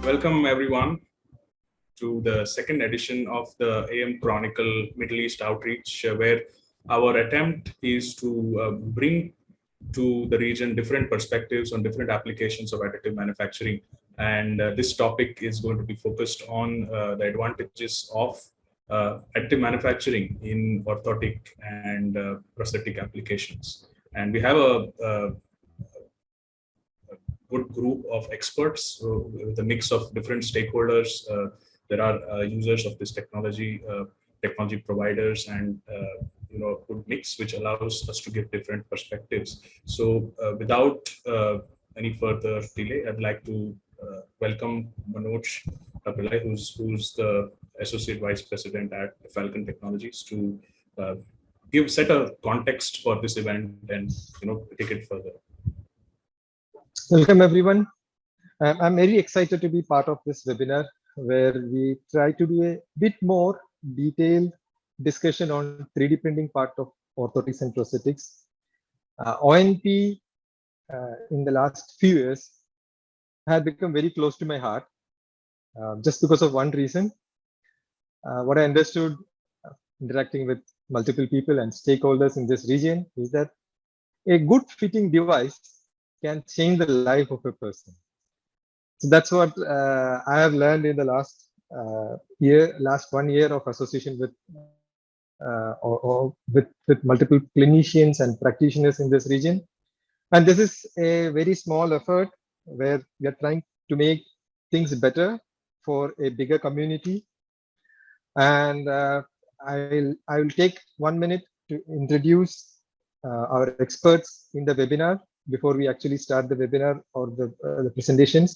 Welcome everyone to the second edition of the AM Chronicle Middle East Outreach, where our attempt is to bring to the region different perspectives on different applications of additive manufacturing. And this topic is going to be focused on the advantages of additive manufacturing in orthotic and prosthetic applications. And we have a good group of experts with a mix of different stakeholders. There are users of this technology, technology providers, and good mix which allows us to give different perspectives. So without any further delay, I'd like to welcome Manoj Pillai, who's the Associate Vice President at Falcon Technologies, to set a context for this event and take it further. Welcome everyone. I'm very excited to be part of this webinar where we try to do a bit more detailed discussion on 3D printing part of orthotics and prosthetics. ONP in the last few years had become very close to my heart just because of one reason. What I understood interacting with multiple people and stakeholders in this region is that a good fitting device can change the life of a person. So that's what I have learned in the last 1 year of association with with multiple clinicians and practitioners in this region. And this is a very small effort where we are trying to make things better for a bigger community. And I will take 1 minute to introduce our experts in the webinar before we actually start the webinar or the presentations.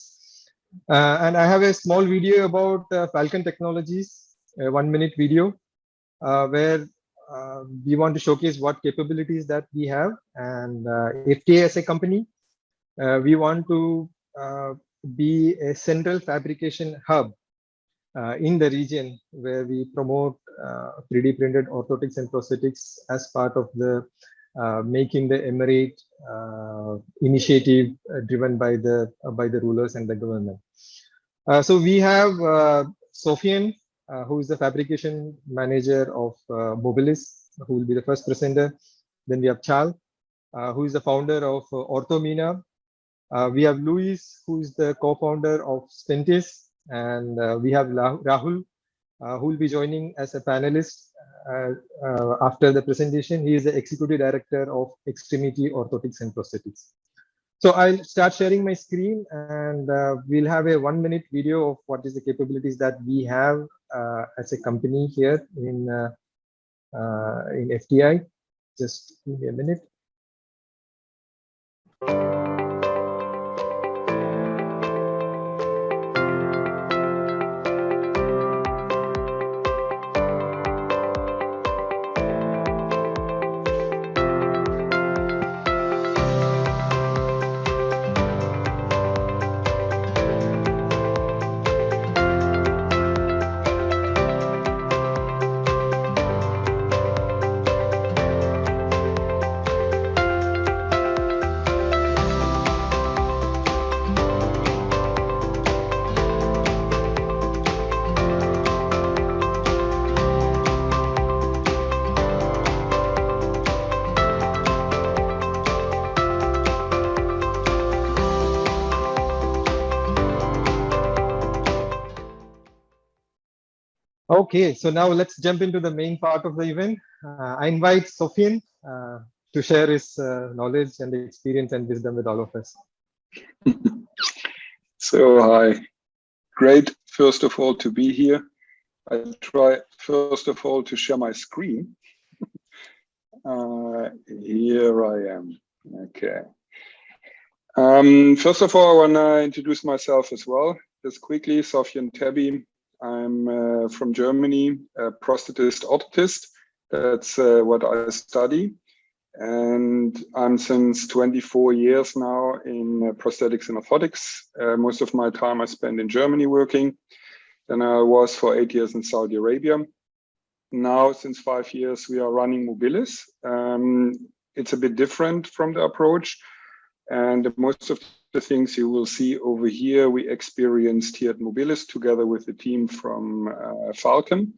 And I have a small video about Falcon Technologies, a 1 minute video where we want to showcase what capabilities that we have. And FTA as a company, we want to be a central fabrication hub in the region where we promote 3D printed orthotics and prosthetics as part of the making the emirate initiative driven by the rulers and the government. So we have Sofyen, who is the fabrication manager of MOBILIS, who will be the first presenter. Then we have Charl, who is the founder of OrthoMENA. We have Louis, who is the co-founder of Spentys, and we have Rahul, who will be joining as a panelist after the presentation. He is the executive director of Xtremity, Orthotics and Prosthetics. So I'll start sharing my screen, and we'll have a 1 minute video of what is the capabilities that we have as a company here in FTI. Just give me a minute. Okay, so now let's jump into the main part of the event. I invite Sofyen to share his knowledge and experience and wisdom with all of us. So, hi. Great, first of all, to be here. I try, first of all, to share my screen. Here I am. Okay. First of all, I want to introduce myself as well. Just quickly, Sofyen Tebbi. I'm from Germany, a prosthetist, orthotist. That's what I study. And I'm since 24 years now in prosthetics and orthotics. Most of my time I spent in Germany working. Then I was for 8 years in Saudi Arabia. Now, since 5 years, we are running MOBILIS. It's a bit different from the approach. And most of the things you will see over here, we experienced here at MOBILIS together with the team from Falcon.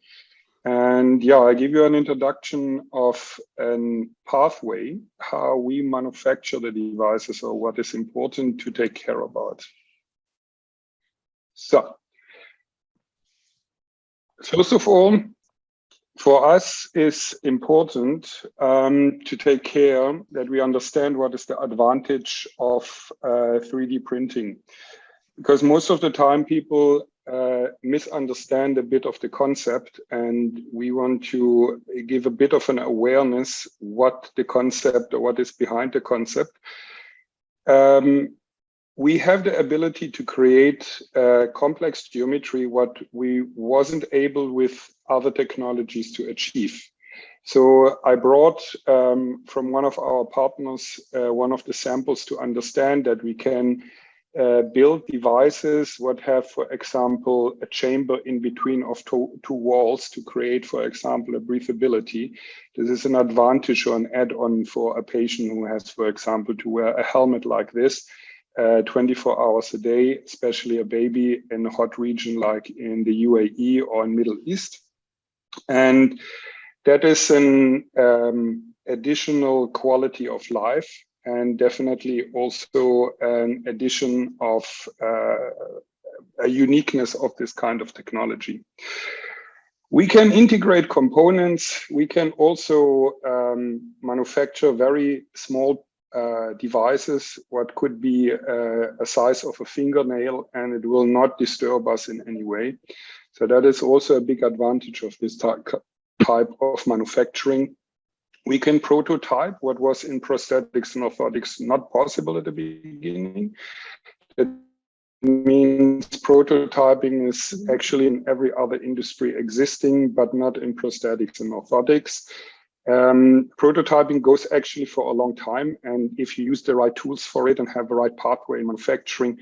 And yeah, I give you an introduction of a pathway, how we manufacture the devices or what is important to take care about. So, first of all, for us, it's important to take care that we understand what is the advantage of 3D printing. Because most of the time people misunderstand a bit of the concept, and we want to give a bit of an awareness what the concept or what is behind the concept. We have the ability to create complex geometry, what we wasn't able with other technologies to achieve. So I brought from one of our partners one of the samples to understand that we can build devices what have, for example, a chamber in between of two walls to create, for example, a breathability. This is an advantage or an add-on for a patient who has, for example, to wear a helmet like this 24 hours a day, especially a baby in a hot region like in the UAE or in Middle East. And that is an additional quality of life, and definitely also an addition of a uniqueness of this kind of technology. We can integrate components. We can also manufacture very small devices, what could be a size of a fingernail, and it will not disturb us in any way. So that is also a big advantage of this type of manufacturing. We can prototype what was in prosthetics and orthotics not possible at the beginning. That means prototyping is actually in every other industry existing, but not in prosthetics and orthotics. Prototyping goes actually for a long time, and if you use the right tools for it and have the right pathway in manufacturing,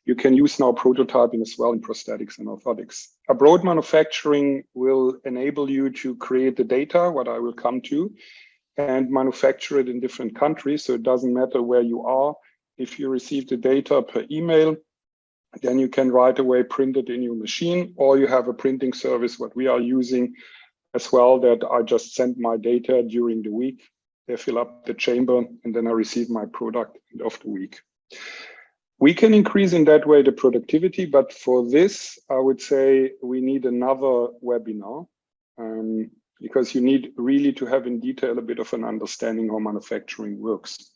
you can use now prototyping as well in prosthetics and orthotics. Abroad manufacturing will enable you to create the data, what I will come to, and manufacture it in different countries. So it doesn't matter where you are. If you receive the data per email, then you can right away print it in your machine, or you have a printing service, what we are using as well, that I just send my data during the week. They fill up the chamber, and then I receive my product end of the week. We can increase in that way the productivity, but for this, I would say we need another webinar. Because you need really to have in detail a bit of an understanding how manufacturing works.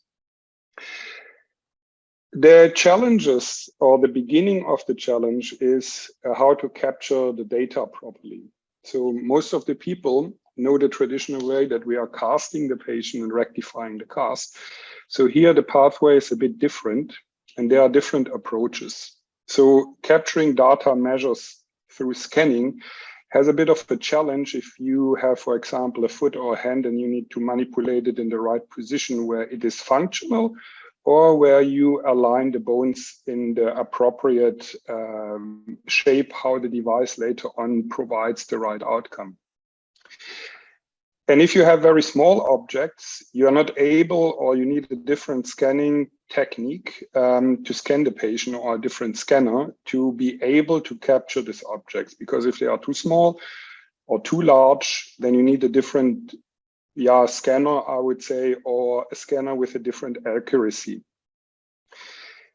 The challenges, or the beginning of the challenge, is how to capture the data properly. So most of the people know the traditional way that we are casting the patient and rectifying the cast. So here the pathway is a bit different, and there are different approaches. So capturing data measures through scanning has a bit of a challenge if you have, for example, a foot or a hand and you need to manipulate it in the right position where it is functional, or where you align the bones in the appropriate shape, how the device later on provides the right outcome. And if you have very small objects, you are not able, or you need a different scanning technique to scan the patient, or a different scanner to be able to capture these objects. Because if they are too small or too large, then you need a different scanner, I would say, or a scanner with a different accuracy.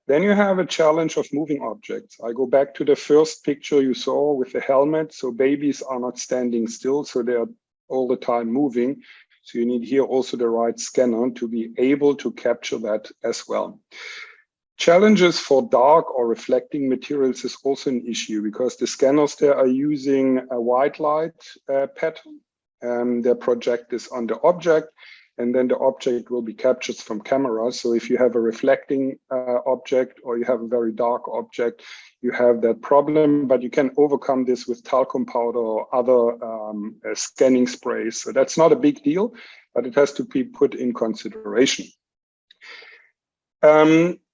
Then you have a challenge of moving objects. I go back to the first picture you saw with the helmet. So babies are not standing still, so they are all the time moving. So you need here also the right scanner to be able to capture that as well. Challenges for dark or reflecting materials is also an issue, because the scanners there are using a white light pattern. Their project is on the object, and then the object will be captured from camera. So if you have a reflecting object, or you have a very dark object, you have that problem, but you can overcome this with talcum powder or other scanning sprays. So that's not a big deal, but it has to be put in consideration.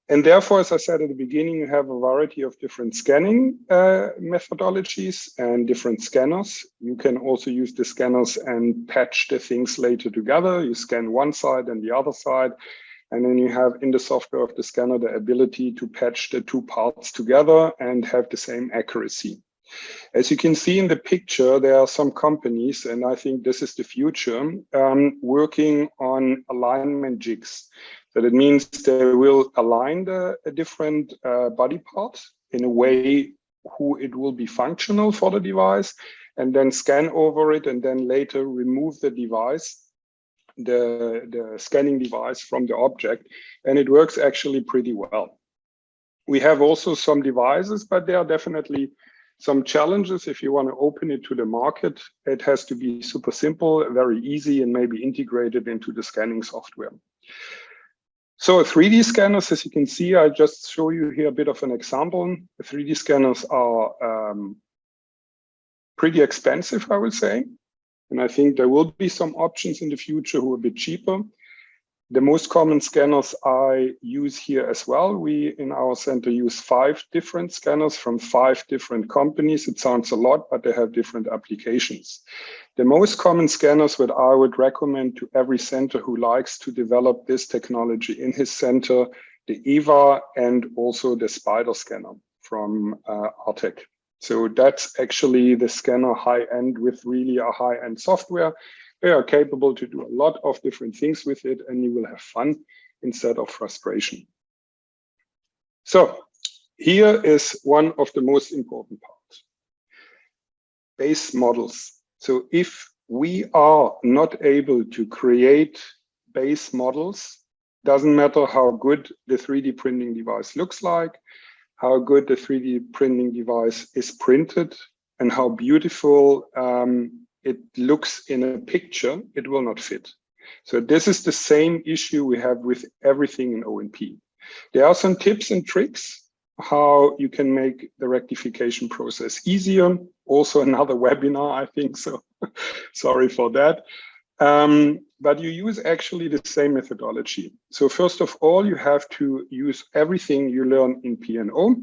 And therefore, as I said at the beginning, you have a variety of different scanning methodologies and different scanners. You can also use the scanners and patch the things later together. You scan one side and the other side, And then you have in the software of the scanner the ability to patch the two parts together and have the same accuracy. As you can see in the picture, there are some companies, and I think this is the future, working on alignment jigs. So that means they will align the different body parts in a way who it will be functional for the device, and then scan over it, and then later remove the device, the scanning device from the object, and it works actually pretty well. We have also some devices, but there are definitely some challenges. If you want to open it to the market, it has to be super simple, very easy, and maybe integrated into the scanning software. So 3D scanners, as you can see, I just show you here a bit of an example. The 3D scanners are pretty expensive, I would say. And I think there will be some options in the future who are a bit cheaper. The most common scanners I use here as well. We in our center use 5 different scanners from 5 different companies. It sounds a lot, but they have different applications. The most common scanners that I would recommend to every center who likes to develop this technology in his center, the EVA and also the Spider scanner from Orthotic. So that's actually the scanner high-end with really a high-end software. They are capable to do a lot of different things with it, and you will have fun instead of frustration. So here is one of the most important parts. Base models. So if we are not able to create base models, doesn't matter how good the 3D printing device looks like, how good the 3D printing device is printed, and how beautiful it looks in a picture, it will not fit. So this is the same issue we have with everything in O&P. There are some tips and tricks how you can make the rectification process easier. Also another webinar, I think, so sorry for that. But you use actually the same methodology. So first of all, you have to use everything you learn in P&O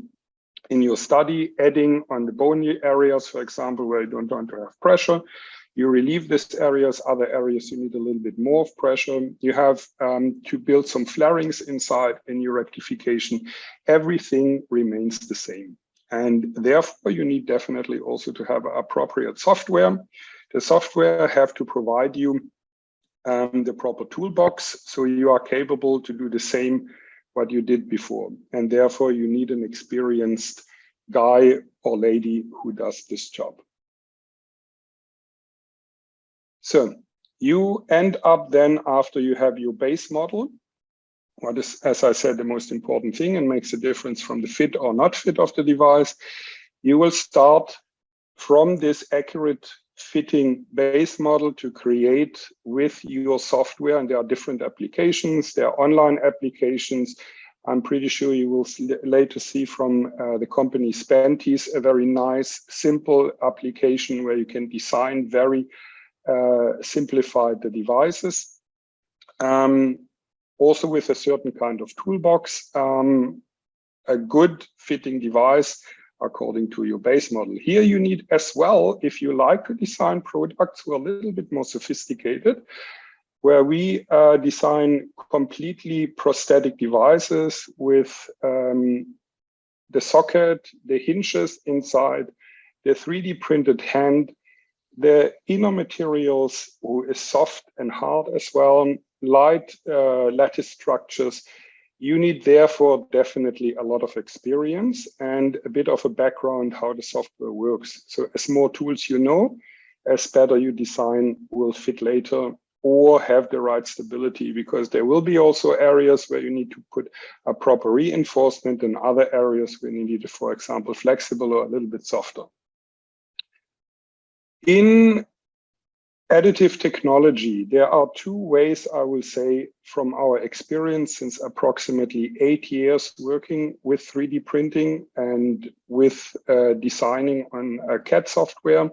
in your study, adding on the bony areas, for example, where you don't want to have pressure. You relieve these areas, other areas you need a little bit more of pressure. You have to build some flarings inside in your rectification. Everything remains the same. And therefore, you need definitely also to have appropriate software. The software have to provide you the proper toolbox, so you are capable to do the same what you did before. And therefore, you need an experienced guy or lady who does this job. So you end up then, after you have your base model, what is, as I said, the most important thing and makes a difference from the fit or not fit of the device, you will start from this accurate fitting base model to create with your software. And there are different applications, there are online applications. I'm pretty sure you will later see from the company Spentys a very nice, simple application where you can design very simplified the devices. Also with a certain kind of toolbox, a good fitting device according to your base model. Here you need as well, if you like to design products who are a little bit more sophisticated, where we design completely prosthetic devices with the socket, the hinges inside, the 3D printed hand, the inner materials who is soft and hard as well, light lattice structures. You need therefore definitely a lot of experience and a bit of a background how the software works. So as more tools you know, as better your design will fit later or have the right stability, because there will be also areas where you need to put a proper reinforcement and other areas where you need it, for example, flexible or a little bit softer. In additive technology, there are 2 ways, I will say, from our experience since approximately 8 years working with 3D printing and with designing on CAD software.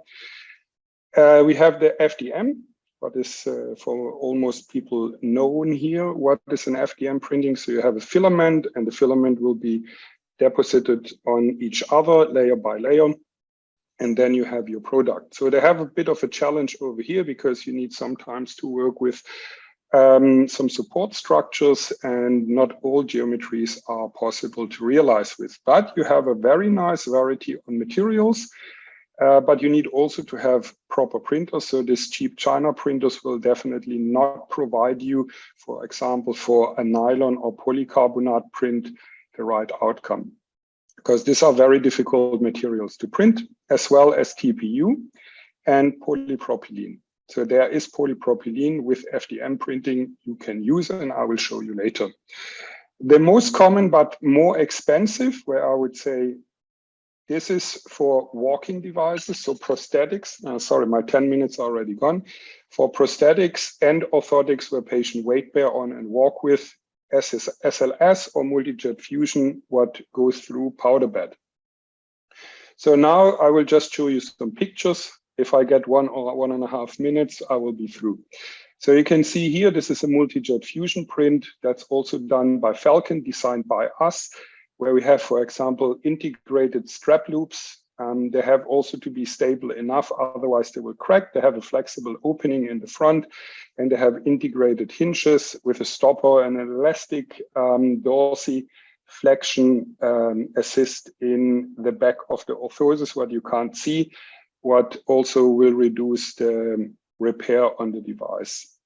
We have the FDM, what is for almost people known here. What is an FDM printing? So you have a filament, and the filament will be deposited on each other layer by layer. And then you have your product. So they have a bit of a challenge over here because you need sometimes to work with some support structures, and not all geometries are possible to realize with. But you have a very nice variety on materials, but you need also to have proper printers. So these cheap China printers will definitely not provide you, for example, for a nylon or polycarbonate print, the right outcome, because these are very difficult materials to print, as well as TPU and polypropylene. So there is polypropylene with FDM printing you can use, and I will show you later. The most common but more expensive, where I would say this is for walking devices, so prosthetics. Sorry, my 10 minutes are already gone. For prosthetics and orthotics where patient weight bear on and walk with, SLS or multi-jet fusion, what goes through powder bed. So now I will just show you some pictures. If I get 1 or 1.5 minutes, I will be through. So you can see here, this is a multi-jet fusion print that's also done by Falcon, designed by us, where we have, for example, integrated strap loops. They have also to be stable enough, otherwise they will crack. They have a flexible opening in the front, and they have integrated hinges with a stopper and an elastic dorsiflexion assist in the back of the orthosis, what you can't see, what also will reduce the repair on the device.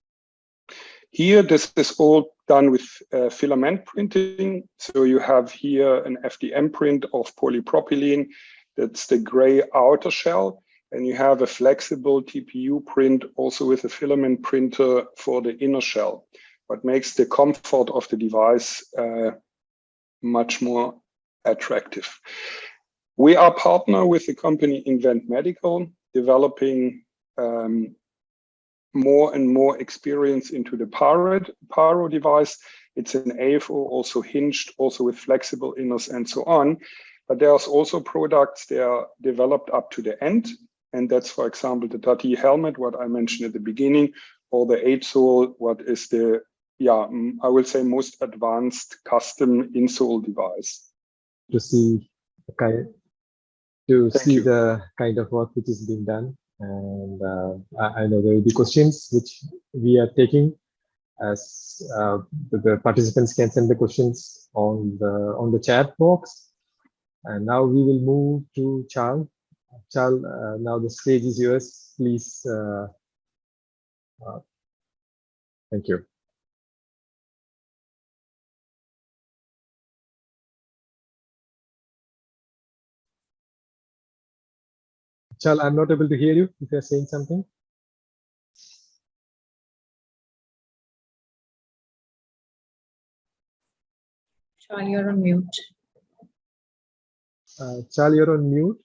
Here, this is all done with filament printing. So you have here an FDM print of polypropylene. That's the gray outer shell. And you have a flexible TPU print also with a filament printer for the inner shell, what makes the comfort of the device much more attractive. We are partner with the company Invent Medical, developing more and more experience into the Paro device. It's an AFO, also hinged, also with flexible inners and so on. But there's also products that are developed up to the end. And that's, for example, the Tati helmet, what I mentioned at the beginning, or the 8-sole, what is the, I will say, most advanced custom insole device. To see the kind of work which is being done. And I know there will be questions which we are taking, as the participants can send the questions on the chat box. And now we will move to Charl. Charl, now the stage is yours. Please. Thank you. Charl, I'm not able to hear you if you're saying something. Charl, you're on mute. Charl, you're on mute.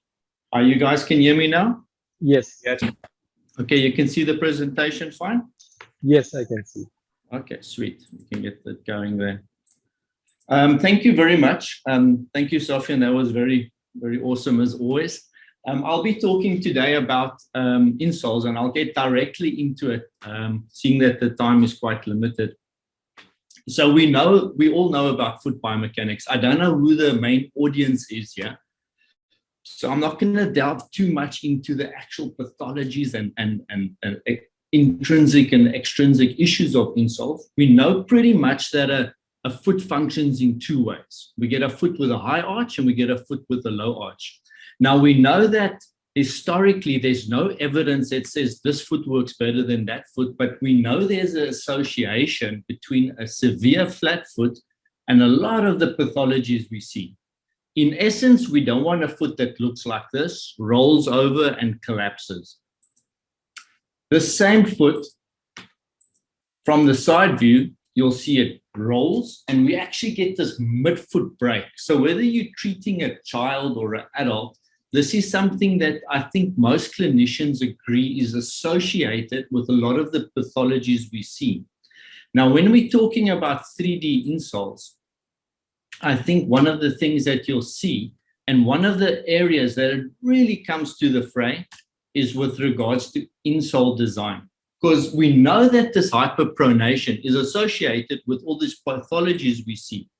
You guys can hear me now? Yes. Yes. Okay, you can see the presentation fine? Yes, I can see. Okay, sweet. We can get that going there. Thank you very much. Thank you, Sofyen. That was very, very awesome as always. I'll be talking today about insoles, and I'll get directly into it, seeing that the time is quite limited. So we all know about foot biomechanics. I don't know who the main audience is here. So I'm not going to delve too much into the actual pathologies and intrinsic and extrinsic issues of insoles. We know pretty much that a foot functions in two ways. We get a foot with a high arch and we get a foot with a low arch. Now we know that historically there's no evidence that says this foot works better than that foot, but we know there's an association between a severe flat foot and a lot of the pathologies we see. In essence, we don't want a foot that looks like this, rolls over and collapses. The same foot, from the side view, you'll see it rolls, and we actually get this mid-foot break. So whether you're treating a child or an adult, this is something that I think most clinicians agree is associated with a lot of the pathologies we see. Now, when we're talking about 3D insoles, I think one of the things that you'll see, and one of the areas that it really comes to the fray, is with regards to insole design. Because we know that this hyperpronation is associated with all these pathologies we see.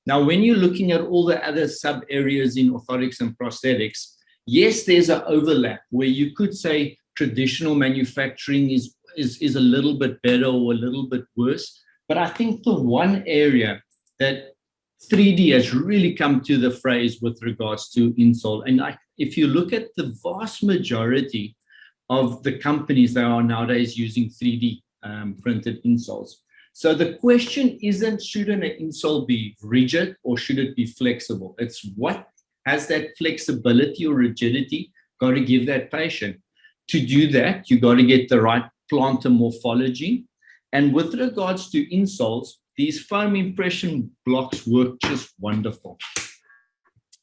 Now, when you're looking at all the other sub-areas in orthotics and prosthetics, yes, there's an overlap where you could say traditional manufacturing is is a little bit better or a little bit worse. But I think the one area that 3D has really come to the phrase with regards to insole, and if you look at the vast majority of the companies that are nowadays using 3D printed insoles. So the question isn't, should an insole be rigid or should it be flexible? It's what has that flexibility or rigidity got to give that patient. To do that, you got to get the right plantar morphology. And with regards to insoles, these foam impression blocks work just wonderful.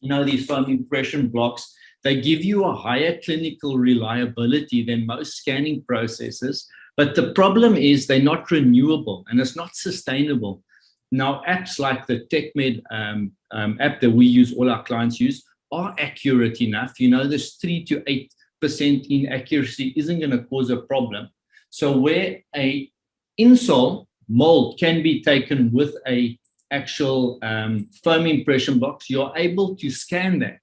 You know, these foam impression blocks, they give you a higher clinical reliability than most scanning processes. But the problem is they're not renewable and it's not sustainable. Now, apps like the TechMed app that we use, all our clients use, are accurate enough. You know, this 3 to 8% inaccuracy isn't going to cause a problem. So where a insole mold can be taken with a actual foam impression box, you're able to scan that.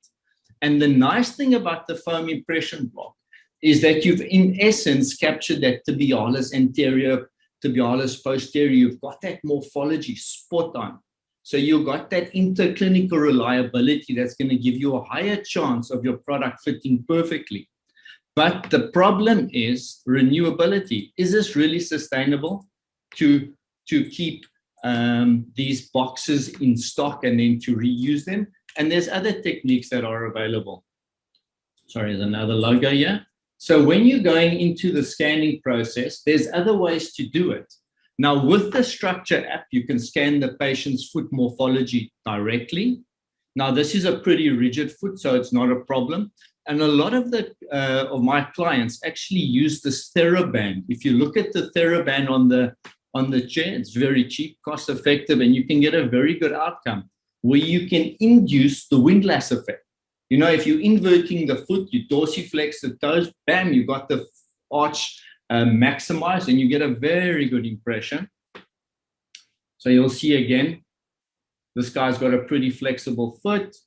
And the nice thing about the foam impression block is that you've in essence captured that tibialis anterior, tibialis posterior. You've got that morphology spot on. So you've got that interclinical reliability that's going to give you a higher chance of your product fitting perfectly. But the problem is renewability. Is this really sustainable to keep these boxes in stock and then to reuse them? And there's other techniques that are available. Sorry, there's another logo here. So when you're going into the scanning process, there's other ways to do it. Now, with the structure app, you can scan the patient's foot morphology directly. Now, this is a pretty rigid foot, so it's not a problem. And a lot of of my clients actually use this TheraBand. If you look at the TheraBand on the chair, it's very cheap, cost effective, and you can get a very good outcome where you can induce the windlass effect. You know, if you're inverting the foot, you dorsiflex the toes, bam, you got the arch maximized and you get a very good impression. So you'll see again, this guy's got a pretty flexible foot.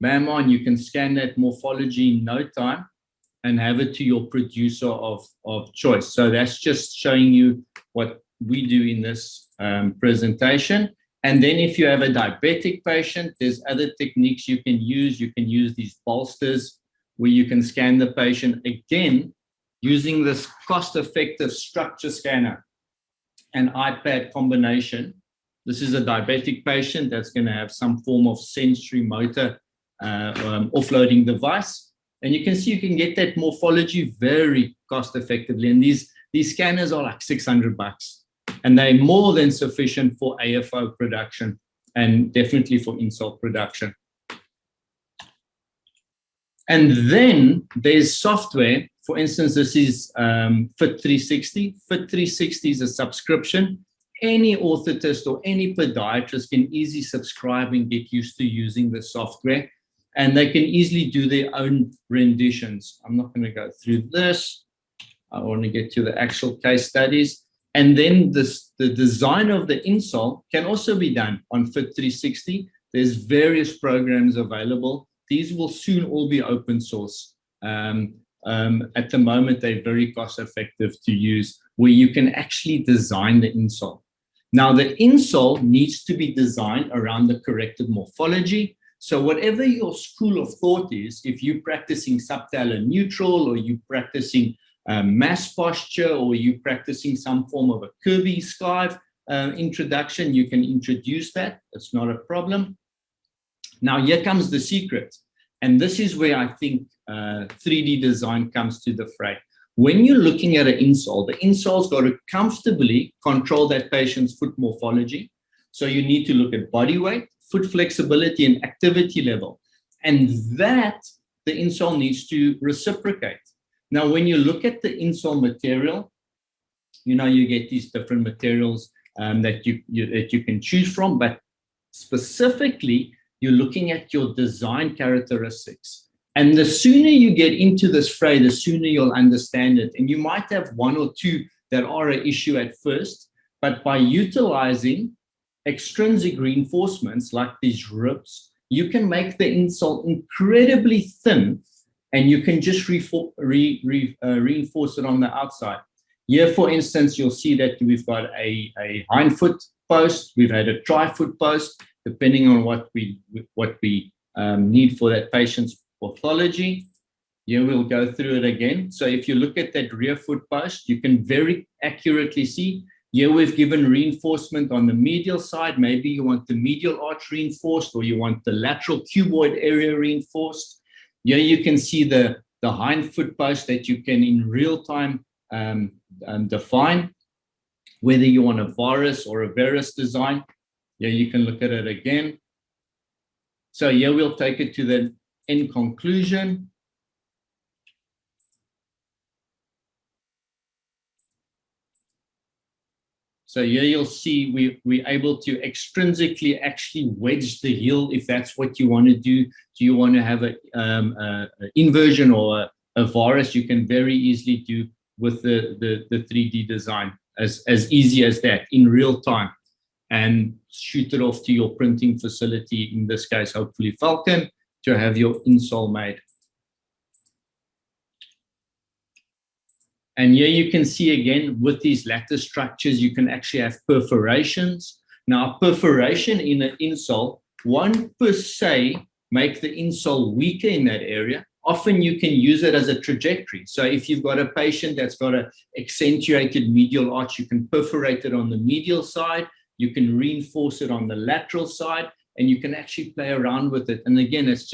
Bam on, you can scan that morphology in no time and have it to your producer of choice. So that's just showing you what we do in this presentation. And then if you have a diabetic patient, there's other techniques you can use. You can use these bolsters where you can scan the patient again using this cost-effective structure scanner and iPad combination. This is a diabetic patient that's going to have some form of sensory motor offloading device. And you can see you can get that morphology very cost-effectively. And these scanners are like $600. And they're more than sufficient for AFO production and definitely for insole production. And then there's software. For instance, this is Fit 360. Fit 360 is a subscription. Any orthotist or any podiatrist can easily subscribe and get used to using the software. And they can easily do their own renditions. I'm not going to go through this. I want to get to the actual case studies. And then the design of the insole can also be done on Fit 360. There's various programs available. These will soon all be open source. At the moment, they're very cost effective to use, where you can actually design the insole. Now, the insole needs to be designed around the corrected morphology. So whatever your school of thought is, if you're practicing subtalar neutral or you're practicing mass posture, or you practicing some form of a Kirby skive introduction, you can introduce that. It's not a problem. Now, here comes the secret. And this is where I think 3D design comes to the fray. When you're looking at an insole, the insole's got to comfortably control that patient's foot morphology. So you need to look at body weight, foot flexibility, and activity level. And that the insole needs to reciprocate. Now, when you look at the insole material, you know, you get these different materials that you can choose from, but specifically, you're looking at your design characteristics. And the sooner you get into this fray, the sooner you'll understand it. And you might have one or two that are an issue at first, but by utilizing extrinsic reinforcements like these ribs, you can make the insole incredibly thin, and you can just reinforce it on the outside. Here, for instance, you'll see that we've got a hind foot post, we've had a tri-foot post, depending on what we need for that patient's pathology. Here we'll go through it again. So if you look at that rear foot post, you can very accurately see. Here we've given reinforcement on the medial side. Maybe you want the medial arch reinforced, or you want the lateral cuboid area reinforced. Here you can see the hind foot post that you can in real time define, whether you want a varus or a varus design. Here you can look at it again. So here we'll take it to the end conclusion. So here you'll see we're able to extrinsically actually wedge the heel if that's what you want to do. Do you want to have a inversion or a varus? You can very easily do with the 3D design, as easy as that in real time, and shoot it off to your printing facility, in this case, hopefully Falcon, to have your insole made. And here you can see again, with these lattice structures, you can actually have perforations. Now, perforation in an insole won't per se make the insole weaker in that area. Often you can use it as a trajectory. So if you've got a patient that's got an accentuated medial arch, you can perforate it on the medial side, you can reinforce it on the lateral side, and you can actually play around with it. And again, it's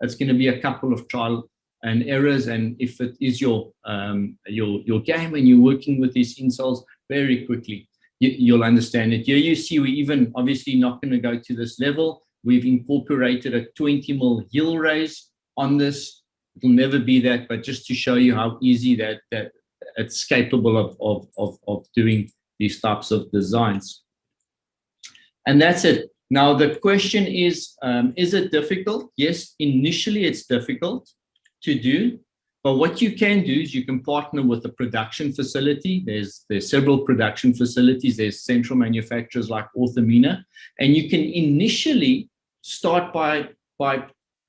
going to be a couple of trial and errors, and if it is your game and you're working with these insoles, very quickly you'll understand it. Here you see we even obviously not going to go to this level. We've incorporated a 20 mm heel raise on this. It'll never be that, but just to show you how easy that it's capable of doing these types of designs. And that's it. Now the question is it difficult? Yes, initially it's difficult to do, but what you can do is you can partner with a production facility. There's several production facilities. There's central manufacturers like OrthoMENA, and you can initially start by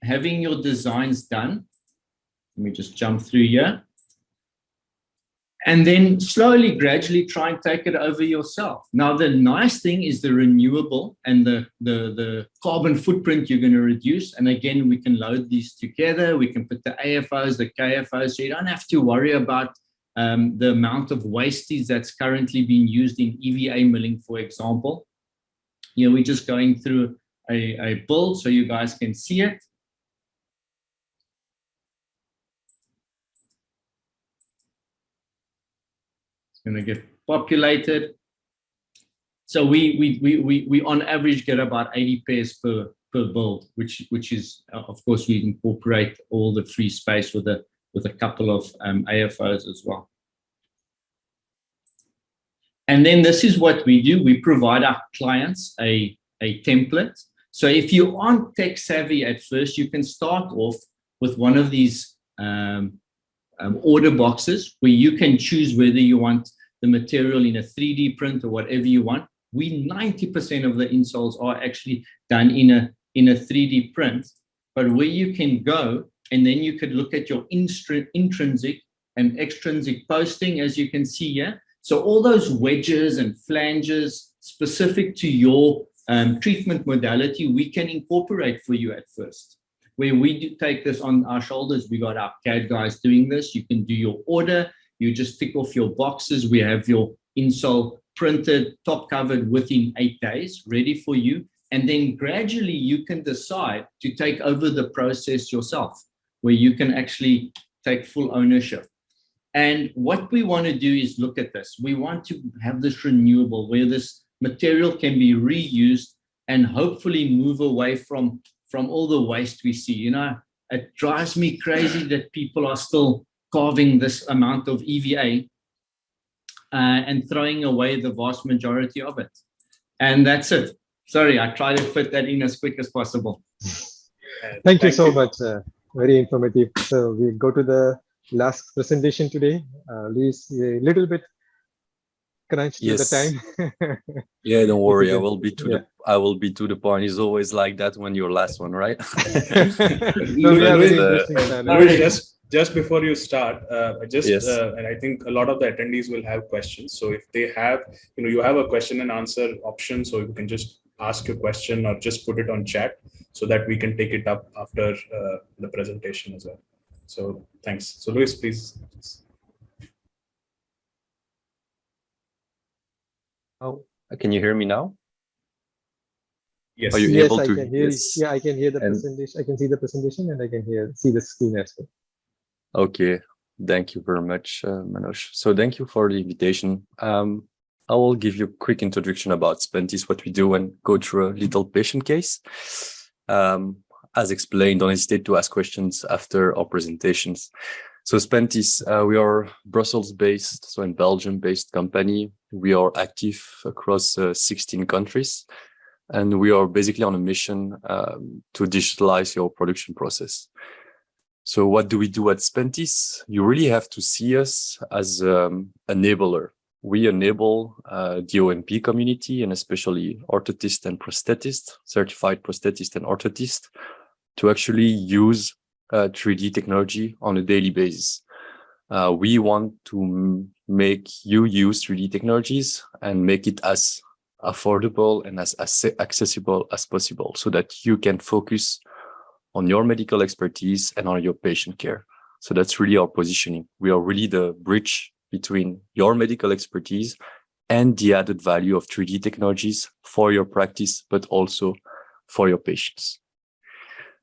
having your designs done. Let me just jump through here. And then slowly, gradually try and take it over yourself. Now, the nice thing is the renewable and the carbon footprint you're going to reduce. And again, we can load these together. We can put the AFOs, the KFOs, so you don't have to worry about the amount of wastage that's currently being used in EVA milling, for example. You know, we're just going through a build so you guys can see it. Going to get populated. So we on average get about 80 pairs per build, which is of course we incorporate all the free space with a couple of AFOs as well. And then this is what we do. We provide our clients a template. So if you aren't tech savvy at first, you can start off with one of these order boxes where you can choose whether you want the material in a 3D print or whatever you want. 90% of the insoles are actually done in a 3D print, but where you can go and then you could look at your intrinsic and extrinsic posting, as you can see here. So all those wedges and flanges specific to your treatment modality, we can incorporate for you at first. Where we do take this on our shoulders, we got our CAD guys doing this. You can do your order. You just tick off your boxes. We have your insole printed, top covered within 8 days, ready for you. And then gradually you can decide to take over the process yourself, where you can actually take full ownership. And what we want to do is look at this. We want to have this renewable, where this material can be reused and hopefully move away from all the waste we see. You know, it drives me crazy that people are still carving this amount of EVA and throwing away the vast majority of it. And that's it. Sorry, I try to fit that in as quick as possible. Thank you so much. Very informative. So we go to the last presentation today. Louis, a little bit crunched to the time. Yeah, don't worry. I will be to the point. It's always like that when you're last one, right? Just before you start, Yes. and I think a lot of the attendees will have questions. So if they have, you have a question and answer option, so you can just ask your question or just put it on chat so that we can take it up after the presentation as well. So thanks. So Louis, please. Oh, can you hear me now? Yes. Are you Yes, able I to? can hear. Yes. Yeah, I can hear the And presentation. I can see the presentation, and I can see the screen as well. okay, thank you very much, Manoj. So thank you for the invitation. I will give you a quick introduction about Spentys, what we do, and go through a little patient case. As explained, don't hesitate to ask questions after our presentations. So Spentys, we are Brussels-based, so in Belgium-based company. We are active across 16 countries, and we are basically on a mission to digitalize your production process. So what do we do at Spentys? You really have to see us as enabler. We enable the OMP community, and especially orthotists and prosthetists, certified prosthetists and orthotists, to actually use 3D technology on a daily basis. We want to make you use 3D technologies and make it as affordable and as accessible as possible so that you can focus on your medical expertise and on your patient care. So that's really our positioning. We are really the bridge between your medical expertise and the added value of 3D technologies for your practice, but also for your patients.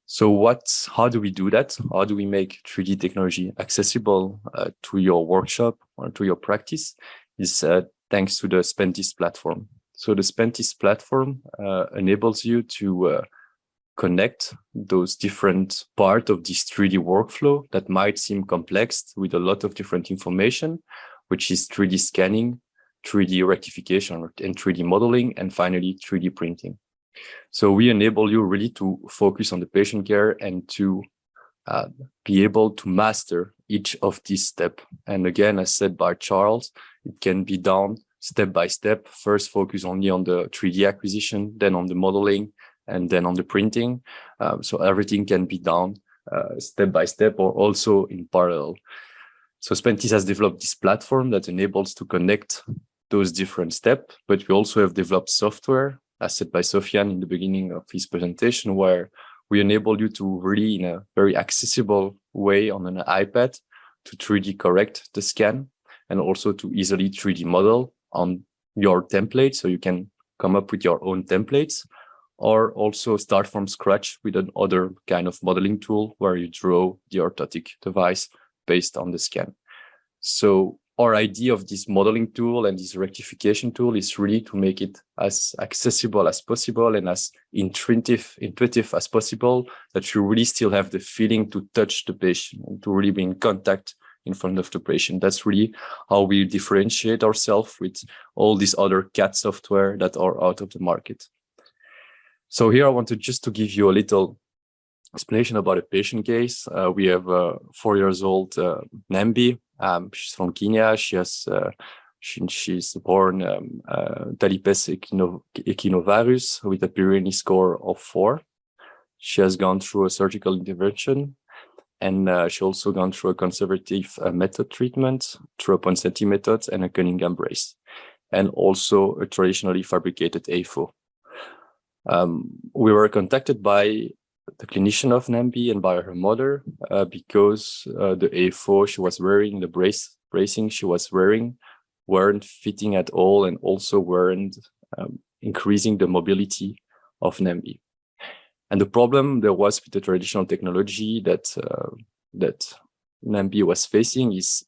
So how do we do that? How do we make 3D technology accessible to your workshop or to your practice? Is thanks to the Spentys platform. So the Spentys platform enables you to connect those different parts of this 3D workflow that might seem complex with a lot of different information, which is 3D scanning, 3D rectification, and 3D modeling, and finally 3D printing. So we enable you really to focus on the patient care and to be able to master each of these steps. And again, as said by Charles, it can be done step by step. First, focus only on the 3D acquisition, then on the modeling, and then on the printing. So everything can be done step by step or also in parallel. So Spentys has developed this platform that enables to connect those different steps, but we also have developed software, as said by Sofyen in the beginning of his presentation, where we enable you to really, in a very accessible way on an iPad, to 3D correct the scan and also to easily 3D model on your template. So you can come up with your own templates, or also start from scratch with another kind of modeling tool where you draw the orthotic device based on the scan. So our idea of this modeling tool and this rectification tool is really to make it as accessible as possible and as intuitive as possible, that you really still have the feeling to touch the patient and to really be in contact in front of the patient. That's really how we differentiate ourselves with all these other CAD software that are out of the market. So here I wanted just to give you a little explanation about a patient case. We have a 4-year-old Nambi. She's from Kenya. She's born Talipes equinovarus with a Pyrenees score of 4. She has gone through a surgical intervention, and she also gone through a conservative method treatment through a Ponseti method and a Cunningham brace, and also a traditionally fabricated AFO. We were contacted by the clinician of Nambi and by her mother because the AFO she was wearing, the bracing she was wearing, weren't fitting at all and also weren't increasing the mobility of Nambi. And the problem there was with the traditional technology that Nambi was facing is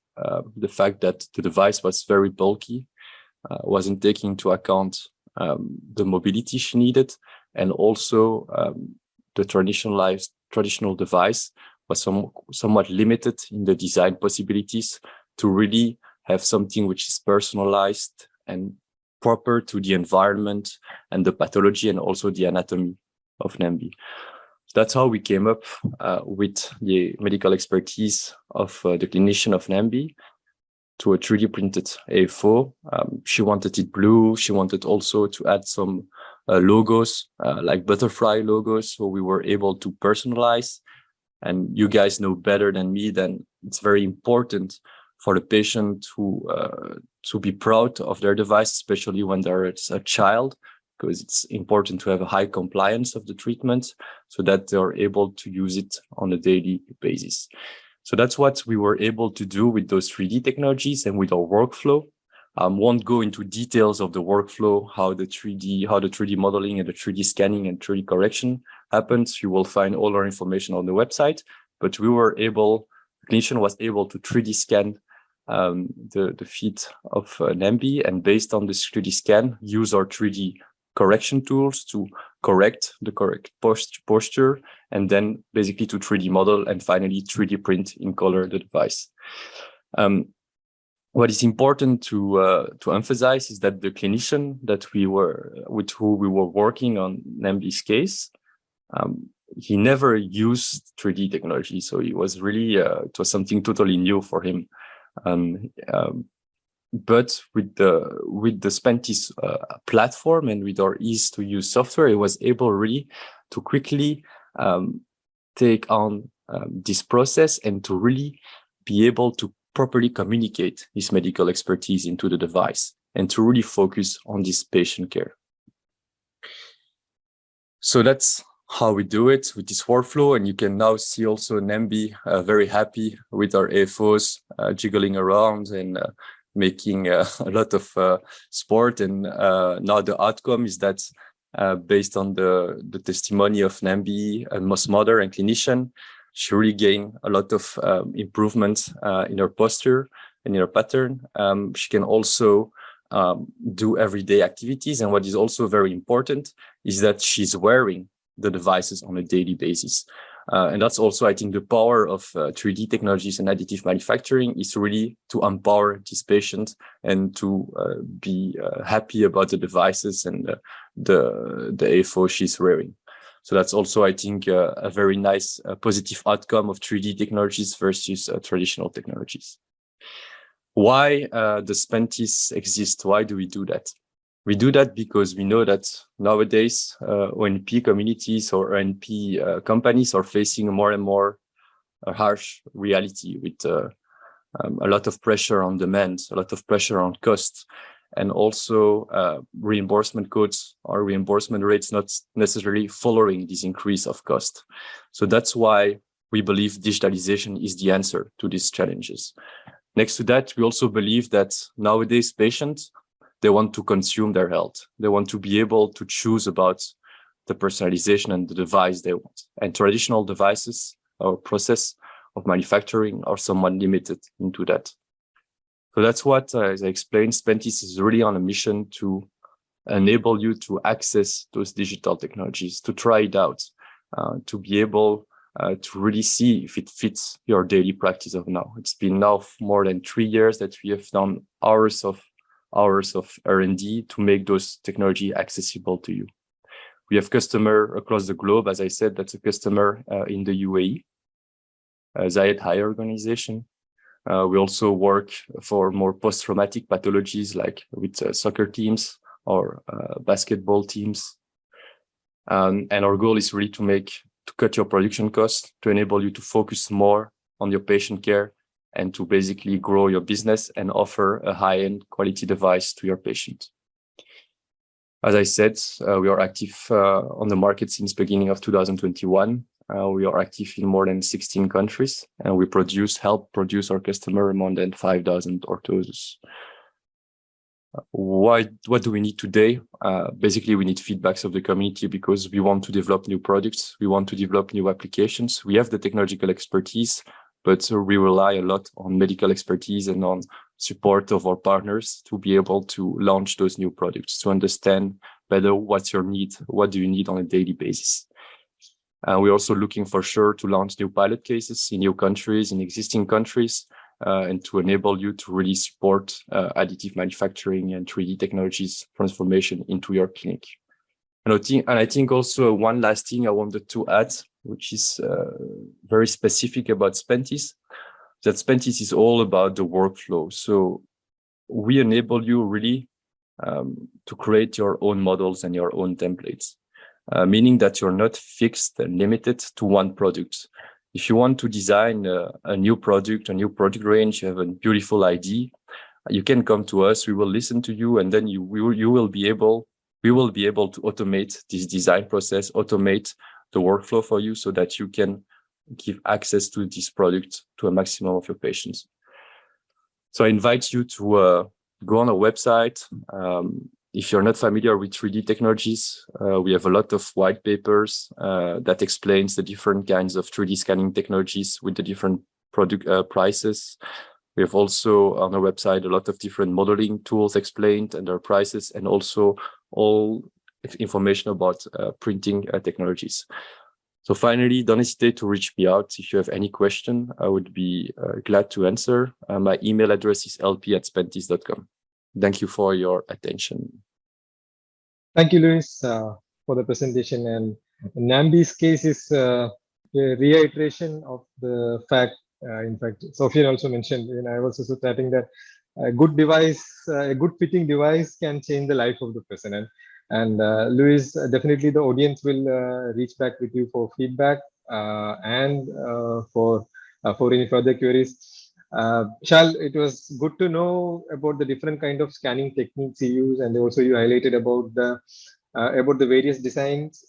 the fact that the device was very bulky, wasn't taking into account the mobility she needed, and also the traditional device was somewhat limited in the design possibilities to really have something which is personalized and proper to the environment and the pathology and also the anatomy of Nambi. That's how we came up with the medical expertise of the clinician of Nambi to a 3D printed AFO. She wanted it blue. She wanted also to add some logos, like butterfly logos. So we were able to personalize And you guys know better than me that it's very important for the patient to be proud of their device, especially when they're a child, because it's important to have a high compliance of the treatment so that they're able to use it on a daily basis. So that's what we were able to do with those 3D technologies and with our workflow. Won't go into details of the workflow, how the 3D modeling and the 3D scanning and 3D correction happens. You will find all our information on the website, but the clinician was able to 3D scan the feet of Nambi, and based on this 3D scan, use our 3D correction tools to correct the correct posture, and then basically to 3D model and finally 3D print in color the device. What is important to emphasize is that the clinician with who we were working on Nambi's case, he never used 3D technology, so it was really it was something totally new for him. But with the Spentys platform and with our ease to use software, it was able really to quickly take on this process and to really be able to properly communicate his medical expertise into the device and to really focus on this patient care. So that's how we do it with this workflow. And you can now see also Nambi very happy with our AFOs jiggling around and making a lot of sport. And now the outcome is that based on the testimony of Nambi, a mother and clinician, she really gained a lot of improvements in her posture and in her pattern. She can also do everyday activities. And what is also very important is that she's wearing the devices on a daily basis. And that's also, I think, the power of 3D technologies and additive manufacturing is really to empower this patient and to be happy about the devices and the AFO she's wearing. So that's also, I think, a very nice positive outcome of 3D technologies versus traditional technologies. Why the Spentys exist? Why do we do that? We do that because we know that nowadays ONP communities or ONP companies are facing more and more a harsh reality with a lot of pressure on demand, a lot of pressure on costs, and also reimbursement codes or reimbursement rates not necessarily following this increase of cost. So that's why we believe digitalization is the answer to these challenges. Next to that, we also believe that nowadays patients, they want to consume their health. They want to be able to choose about the personalization and the device they want. And traditional devices or process of manufacturing are somewhat limited into that. So that's what, as I explained, Spentys is really on a mission to enable you to access those digital technologies, to try it out, to be able to really see if it fits your daily practice of now. It's been now more than 3 years that we have done hours of R&D to make those technology accessible to you. We have customer across the globe. As I said, that's a customer in the UAE, Zayed Higher Organization. We also work for more post-traumatic pathologies like with soccer teams or basketball teams. And our goal is really to cut your production costs, to enable you to focus more on your patient care and to basically grow your business and offer a high-end quality device to your patient. As I said, we are active on the market since beginning of 2021. We are active in more than 16 countries, and we help produce our customer more than 5,000 orthoses. What do we need today? Basically, we need feedbacks of the community because we want to develop new products. We want to develop new applications. We have the technological expertise, but we rely a lot on medical expertise and on support of our partners to be able to launch those new products, to understand better what's your need, what do you need on a daily basis. We're also looking for sure to launch new pilot cases in new countries, in existing countries, and to enable you to really support additive manufacturing and 3D technologies transformation into your clinic. And I think also one last thing I wanted to add, which is very specific about Spentys, that Spentys is all about the workflow. So we enable you really to create your own models and your own templates, meaning that you're not fixed and limited to one product. If you want to design a new product range, you have a beautiful idea, you can come to us. We will listen to you, and then we will be able to automate this design process, automate the workflow for you, so that you can give access to this product to a maximum of your patients. So I invite you to go on our website. If you're not familiar with 3D technologies, we have a lot of white papers that explains the different kinds of 3D scanning technologies with the different product prices. We have also on our website a lot of different modeling tools explained and their prices, and also all information about printing technologies. So finally, don't hesitate to reach me out if you have any question. I would be glad to answer. My email address is lp@spentys.com. Thank you for your attention. Thank you, Louis, for the presentation. And Nambi's case is a reiteration of the fact. In fact, Sofyen also mentioned, and I was also chatting that a good device, a good fitting device can change the life of the person. And Louis, definitely the audience will reach back with you for feedback and for any further queries. Charl, it was good to know about the different kind of scanning techniques you use, and also you highlighted about the various designs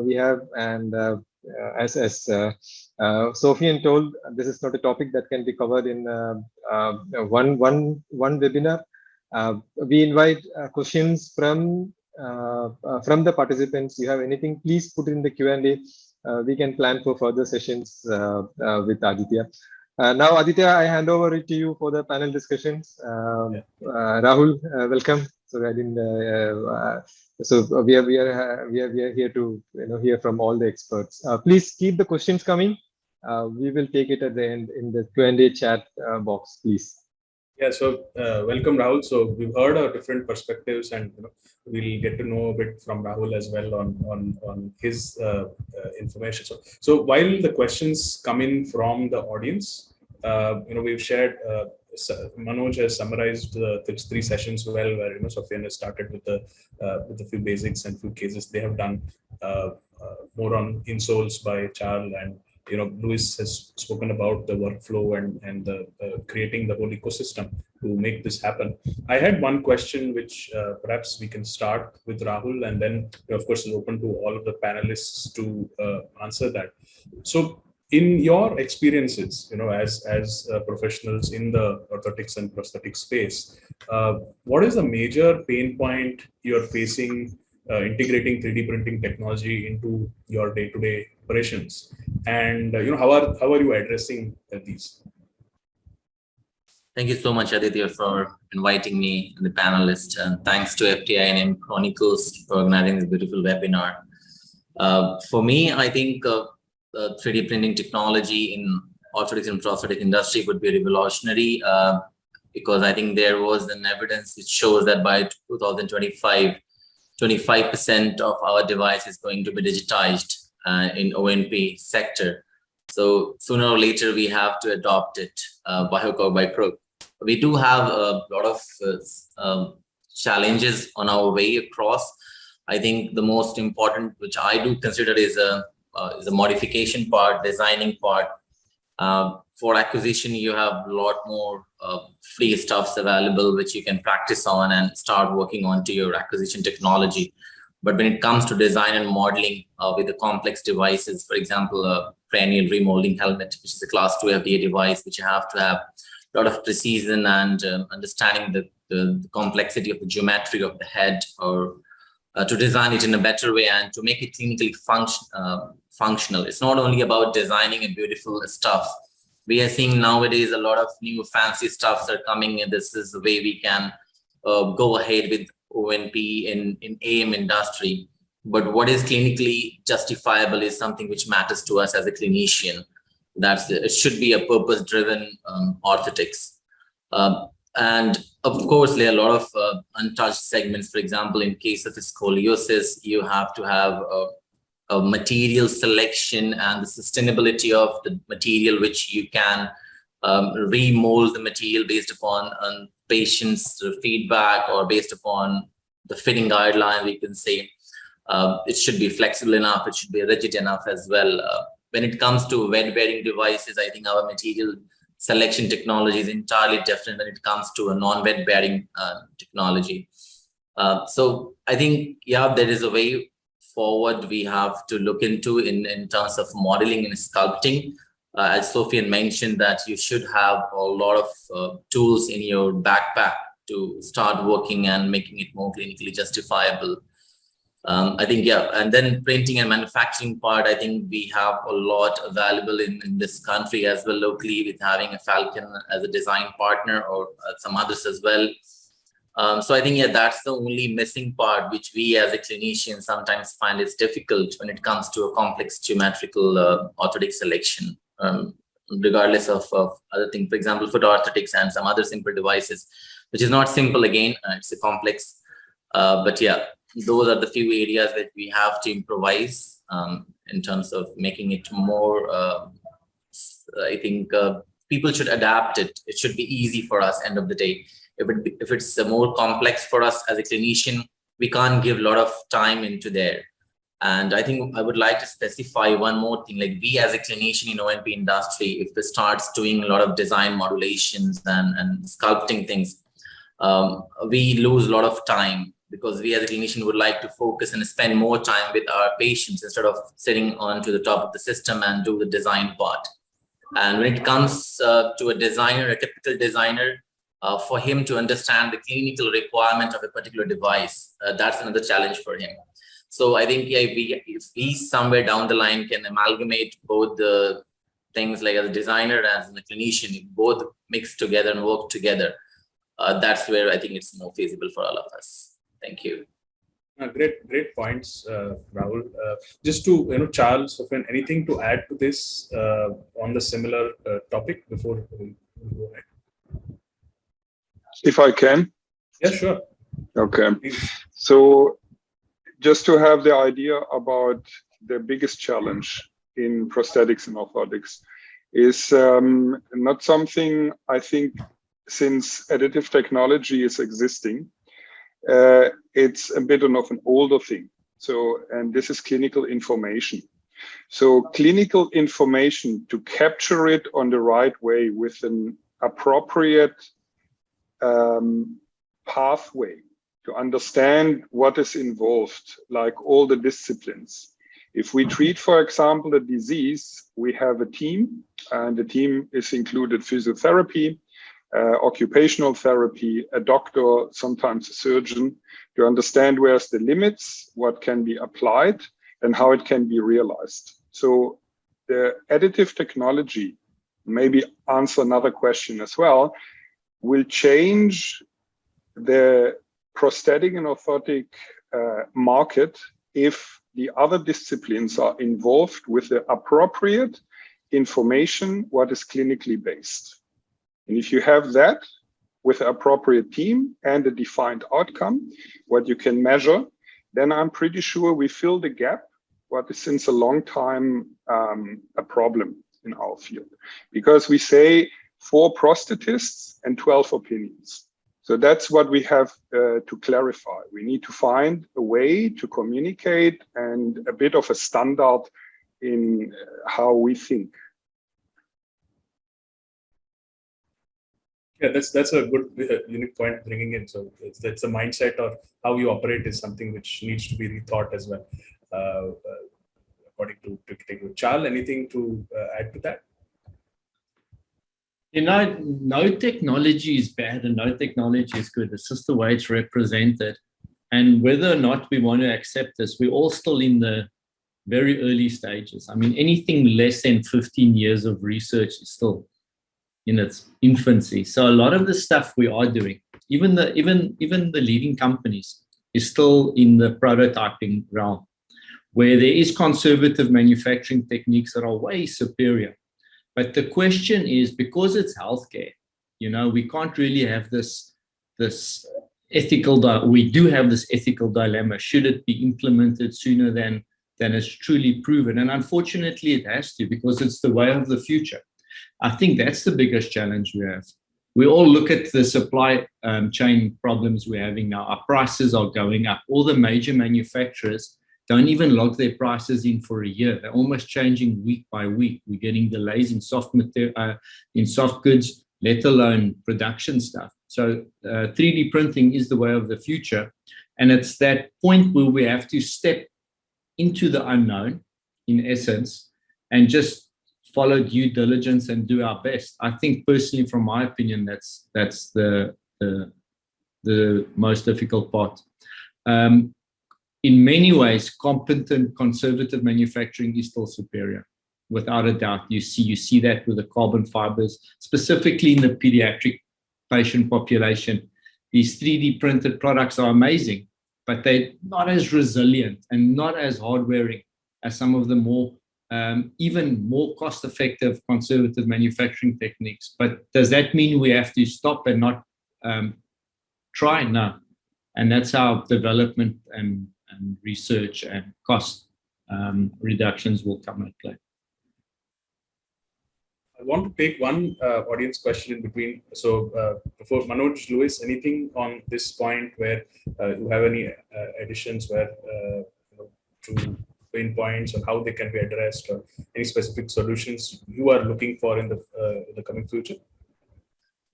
we have. And as Sofyen told, this is not a topic that can be covered in one webinar. We invite questions from the participants. You have anything, please put in the Q&A. We can plan for further sessions with Aditya. Now, Aditya, I hand over it to you for the panel discussions. Rahul, welcome. So I didn't. So we are here to hear from all the experts. Please keep the questions coming. We will take it at the end in the Q&A chat box, please. Yeah, so welcome, Rahul. So we've heard different perspectives, and we'll get to know a bit from Rahul as well on his information. So while the questions come in from the audience, we've shared. Manoj has summarized the 3 sessions well, where Sofyen has started with the few basics and few cases. They have done more on insoles by Charl, and Louis has spoken about the workflow and the creating the whole ecosystem to make this happen. I had one question, which perhaps we can start with Rahul, and then of course we'll open to all of the panelists to answer that. So, in your experiences, as professionals in the orthotics and prosthetic space, what is the major pain point you're facing integrating 3D printing technology into your day-to-day operations, and how are you addressing these? Thank you so much, Aditya, for inviting me and the panelists, and thanks to FTI and Chronicles for organizing this beautiful webinar. For me, I think the 3D printing technology in orthotics and prosthetic industry would be revolutionary, because I think there was an evidence which shows that by 2025, 25% of our device is going to be digitized in O&P sector. So sooner or later, we have to adopt it by hook or by crook. We do have a lot of challenges on our way across. I think the most important, which I do consider, is a modification part, designing part. For acquisition, you have a lot more free stuffs available, which you can practice on and start working on to your acquisition technology. But when it comes to design and modeling with the complex devices, for example, a cranial remolding helmet, which is a Class 2 FDA device, which you have to have a lot of precision and understanding the complexity of the geometry of the head, or to design it in a better way and to make it clinically functional. It's not only about designing a beautiful stuff. We are seeing nowadays a lot of new fancy stuffs are coming, and this is the way we can go ahead with O&P in AM industry. But what is clinically justifiable is something which matters to us as a clinician. It should be a purpose-driven orthotics. And of course, there are a lot of untouched segments. For example, in case of scoliosis, you have to have a material selection and the sustainability of the material, which you can remold the material based upon patient's feedback or based upon the fitting guidelines. We can say it should be flexible enough, it should be rigid enough as well. when it comes to wet-bearing devices, I think our material selection technology is entirely different when it comes to a non-wet-bearing technology. So I think, yeah, there is a way forward we have to look into in terms of modeling and sculpting. As Sofyen mentioned, that you should have a lot of tools in your backpack to start working and making it more clinically justifiable. I think, yeah, and then printing and manufacturing part, I think we have a lot available in this country as well locally, with having a Falcon as a design partner, or some others as well. So I think, yeah, that's the only missing part, which we as a clinician sometimes find is difficult when it comes to a complex geometrical orthotic selection, regardless of other things. For example, foot orthotics and some other simple devices, which is not simple again, it's a complex, but yeah, those are the few areas that we have to improvise in terms of making it more, I think people should adapt it. It should be easy for us, end of the day. If it's more complex for us as a clinician, we can't give a lot of time into there. And I think I would like to specify one more thing, like we as a clinician in O&P industry, if we starts doing a lot of design modulations and sculpting things, we lose a lot of time, because we as a clinician would like to focus and spend more time with our patients instead of sitting on to the top of the system and do the design part. And when it comes to a designer, a typical designer, for him to understand the clinical requirement of a particular device, that's another challenge for him. So I think, yeah, if we somewhere down the line can amalgamate both the things, like as a designer and as a clinician, if both mix together and work together, that's where I think it's more feasible for all of us. Thank you. Great points, Rahul. Just to, Charles, Sofyen, anything to add to this on the similar topic before we go ahead? If I can? Yeah, sure. Okay. Please. So just to have the idea about the biggest challenge in prosthetics and orthotics is not something, I think, since additive technology is existing, it's a bit of an older thing. So, and this is clinical information. So clinical information, to capture it on the right way with an appropriate pathway, to understand what is involved, like all the disciplines. If we treat, for example, a disease, we have a team, and the team is included physiotherapy, occupational therapy, a doctor, sometimes a surgeon, to understand where's the limits, what can be applied, and how it can be realized. So the additive technology, maybe answer another question as well, will change the prosthetic and orthotic market if the other disciplines are involved with the appropriate information, what is clinically based. And if you have that with an appropriate team and a defined outcome, what you can measure, then I'm pretty sure we fill the gap, what is since a long time a problem in our field. Because we say 4 prosthetists and 12 opinions. So that's what we have to clarify. We need to find a way to communicate and a bit of a standard in how we think. Yeah, that's a good unique point bringing in. So it's the mindset or how you operate is something which needs to be rethought as well. According to Charl, anything to add to that? No technology is bad and no technology is good. It's just the way it's represented. And whether or not we want to accept this, we're all still in the very early stages. I mean, anything less than 15 years of research is still in its infancy. So a lot of the stuff we are doing, even the leading companies, is still in the prototyping realm, where there is conservative manufacturing techniques that are way superior. But the question is, because it's healthcare, we can't really have this ethical, we do have this ethical dilemma. Should it be implemented sooner than it's truly proven? And unfortunately, it has to, because it's the way of the future. I think that's the biggest challenge we have. We all look at the supply chain problems we're having now. Our prices are going up. All the major manufacturers don't even lock their prices in for a year. They're almost changing week by week. We're getting delays in soft goods, let alone production stuff. So 3D printing is the way of the future. And it's that point where we have to step into the unknown, in essence, and just follow due diligence and do our best. I think personally, from my opinion, that's the most difficult part. In many ways, competent conservative manufacturing is still superior, without a doubt. You see that with the carbon fibers, specifically in the pediatric patient population. These 3D printed products are amazing, but they're not as resilient and not as hard-wearing as some of the more, even more cost-effective conservative manufacturing techniques. But does that mean we have to stop and not try? No. And that's how development and research and cost reductions will come into play. I want to take one audience question in between. So before Manoj, Louis, anything on this point where you have any additions where to pain points on how they can be addressed, or any specific solutions you are looking for in the coming future?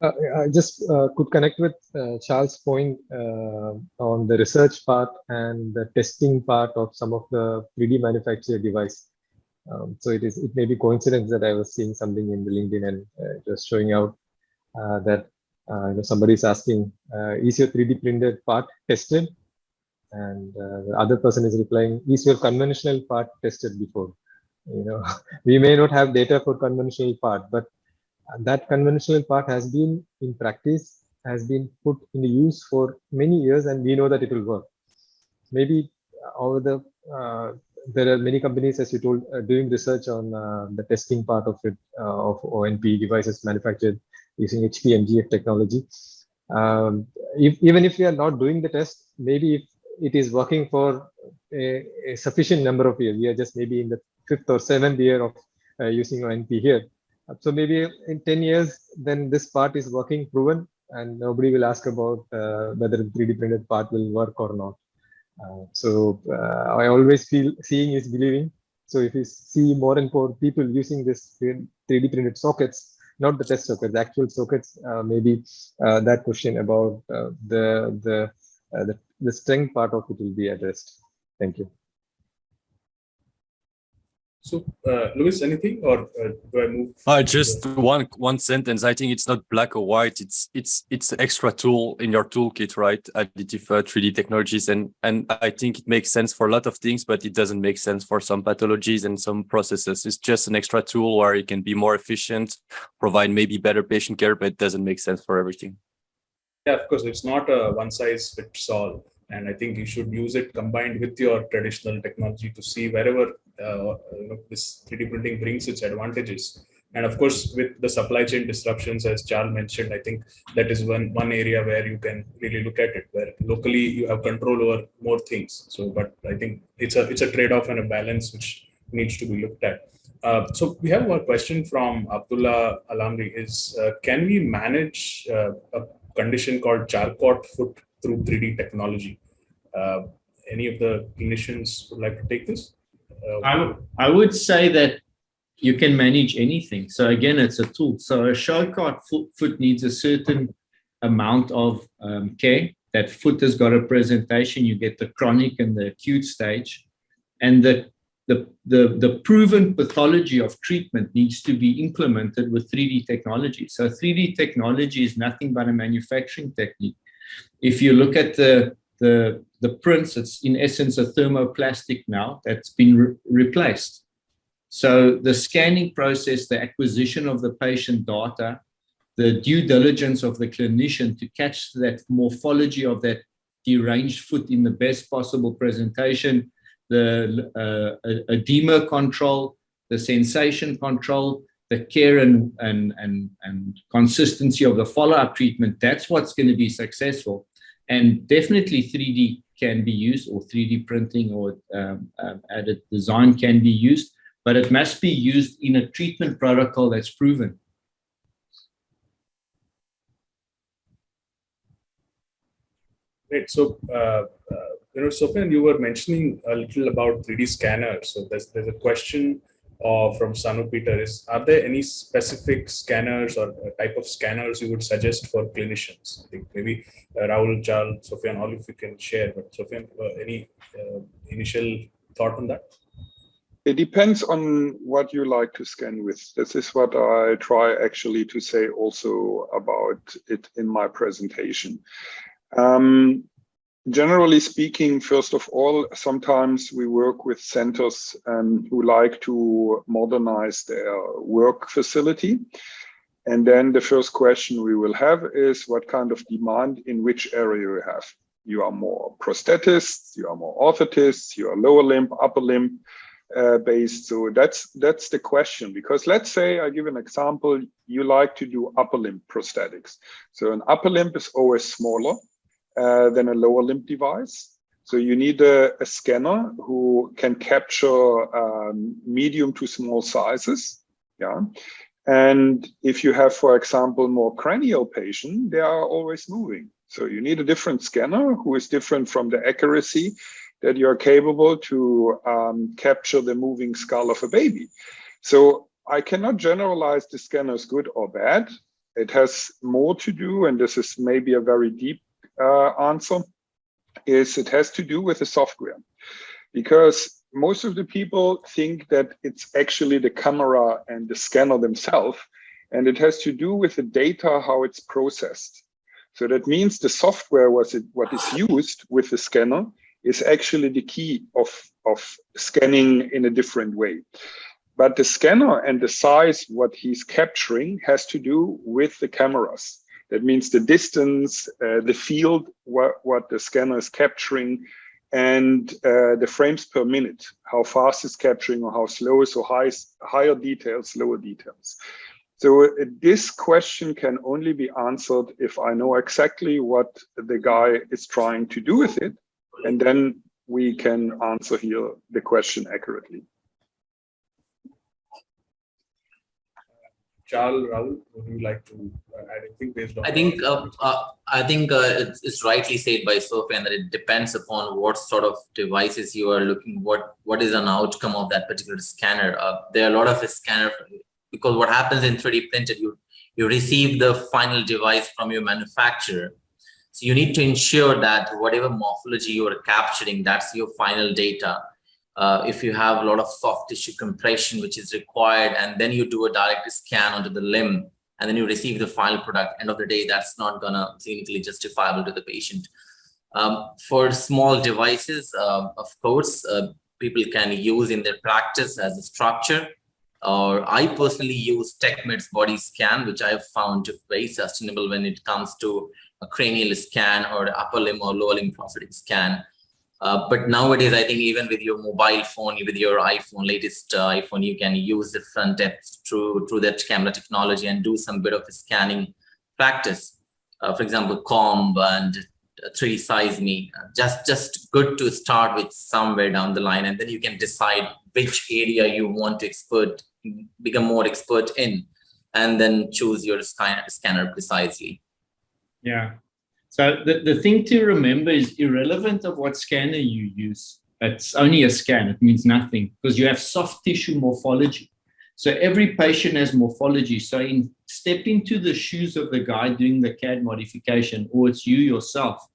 I just could connect with Charles' point on the research part and the testing part of some of the 3D manufactured device. So it may be coincidence that I was seeing something in the LinkedIn and just showing out that somebody is asking, is your 3D printed part tested? And the other person is replying, is your conventional part tested before? We may not have data for conventional part, but that conventional part has been in practice, has been put in the use for many years, and we know that it will work. Maybe over there are many companies, as you told, doing research on the testing part of it, of ONP devices manufactured using HPMGF technology. Even if we are not doing the test, maybe if it is working for a sufficient number of years, we are just maybe in the 5th or 7th year of using ONP here. So maybe in 10 years, then this part is working, proven, and nobody will ask about whether the 3D printed part will work or not. I always feel seeing is believing. So if you see more and more people using this 3D printed sockets, not the test sockets, the actual sockets, maybe that question about the strength part of it will be addressed. Thank you. So, Louis, anything, or do I move? Just one sentence. I think it's not black or white. It's extra tool in your toolkit, right? Additive 3D technologies, and I think it makes sense for a lot of things, but it doesn't make sense for some pathologies and some processes. It's just an extra tool where it can be more efficient, provide maybe better patient care, but it doesn't make sense for everything. Yeah, of course, it's not a one size fits all. And I think you should use it combined with your traditional technology to see wherever this 3D printing brings its advantages. And of course, with the supply chain disruptions, as Charl mentioned, I think that is one area where you can really look at it, where locally you have control over more things. So, but I think it's a trade-off and a balance which needs to be looked at. So we have a question from Abdullah Alamri is, can we manage a condition called Charcot foot through 3D technology? Any of the clinicians would like to take this? I would say that you can manage anything. So again, it's a tool. So a Charcot foot needs a certain amount of care. That foot has got a presentation. You get the chronic and the acute stage, and the proven pathology of treatment needs to be implemented with 3D technology. So 3D technology is nothing but a manufacturing technique. If you look at the prints, it's in essence a thermoplastic now that's been replaced. So the scanning process, the acquisition of the patient data, the due diligence of the clinician to catch that morphology of that deranged foot in the best possible presentation, the edema control, the sensation control, the care and consistency of the follow-up treatment, that's what's going to be successful. And definitely 3D can be used, or 3D printing or added design can be used, but it must be used in a treatment protocol that's proven. Great. So Sofyen, you were mentioning a little about 3D scanners. So there's a question from Sanu Peter are there any specific scanners or type of scanners you would suggest for clinicians? I think maybe Rahul, Charl, Sofyen, all of you can share. But Sofyen, any initial thought on that? It depends on what you like to scan with. This is what I try actually to say also about it in my presentation. Generally speaking, first of all, sometimes we work with centers who like to modernize their work facility. And then the first question we will have is what kind of demand in which area you have. You are more prosthetists, you are more orthotists, you are lower limb, upper limb based. So that's the question, because let's say I give an example, you like to do upper limb prosthetics. So an upper limb is always smaller than a lower limb device. So you need a scanner who can capture medium to small sizes. Yeah. And if you have, for example, more cranial patient, they are always moving. So you need a different scanner who is different from the accuracy that you're capable to capture the moving skull of a baby. So I cannot generalize the scanner as good or bad. It has more to do, and this is maybe a very deep answer, is it has to do with the software. Because most of the people think that it's actually the camera and the scanner themselves, and it has to do with the data, how it's processed. So that means the software, what is used with the scanner, is actually the key of scanning in a different way. But the scanner and the size, what he's capturing, has to do with the cameras. That means the distance, the field, what the scanner is capturing, and the frames per minute, how fast it's capturing or how slow, so higher details, lower details. So this question can only be answered if I know exactly what the guy is trying to do with it, and then we can answer here the question accurately. Charl, Rahul, would you like to add anything based on? I think it's rightly said by Sofyen that it depends upon what sort of devices you are looking. What is an outcome of that particular scanner? There are a lot of scanner, because what happens in 3D printed, you receive the final device from your manufacturer. So you need to ensure that whatever morphology you are capturing, that's your final data. If you have a lot of soft tissue compression, which is required, and then you do a direct scan onto the limb, and then you receive the final product, end of the day, that's not gonna clinically justifiable to the patient. For small devices, of course, people can use in their practice as a structure, or I personally use TechMed's body scan, which I have found very sustainable when it comes to a cranial scan or upper limb or lower limb prosthetic scan. But nowadays, I think even with your mobile phone, with your iPhone, latest iPhone, you can use the front end through that camera technology and do some bit of scanning practice. For example, comb and 3D size me. Just good to start with somewhere down the line, and then you can decide which area you want to become more expert in, and then choose your scanner precisely. Yeah. So the thing to remember is irrelevant of what scanner you use. It's only a scan. It means nothing because you have soft tissue morphology. So every patient has morphology. So step into the shoes of the guy doing the CAD modification, or it's you yourself.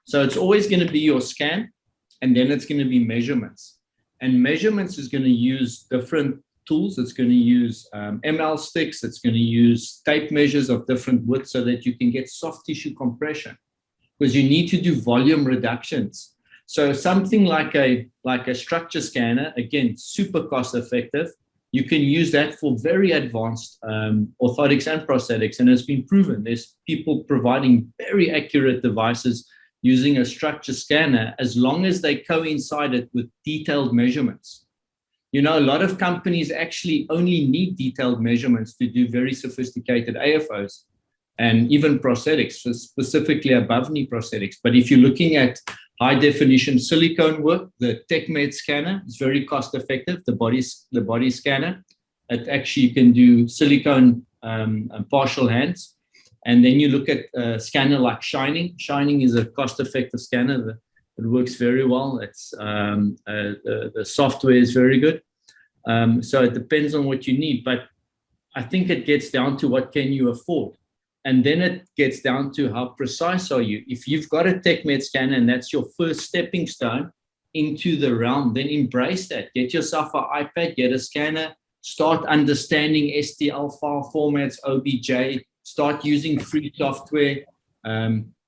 So it's always going to be your scan, and then it's going to be measurements. And measurements is going to use different tools. It's going to use ML sticks. It's going to use tape measures of different widths so that you can get soft tissue compression, because you need to do volume reductions. So something like a structure scanner, again, super cost effective. You can use that for very advanced orthotics and prosthetics, and it's been proven. There's people providing very accurate devices using a structure scanner as long as they coincide it with detailed measurements. You know, a lot of companies actually only need detailed measurements to do very sophisticated AFOs and even prosthetics, specifically above knee prosthetics. But if you're looking at high definition silicone work, the TechMed scanner is very cost effective, the body scanner. It actually, you can do silicone partial hands. And then you look at a scanner like Shining. Shining is a cost effective scanner. It works very well. It's the software is very good. So it depends on what you need, but I think it gets down to what can you afford. And then it gets down to how precise are you. If you've got a TechMed scanner and that's your first stepping stone into the realm, then embrace that. Get yourself an iPad, get a scanner, start understanding STL file formats, OBJ, start using free software,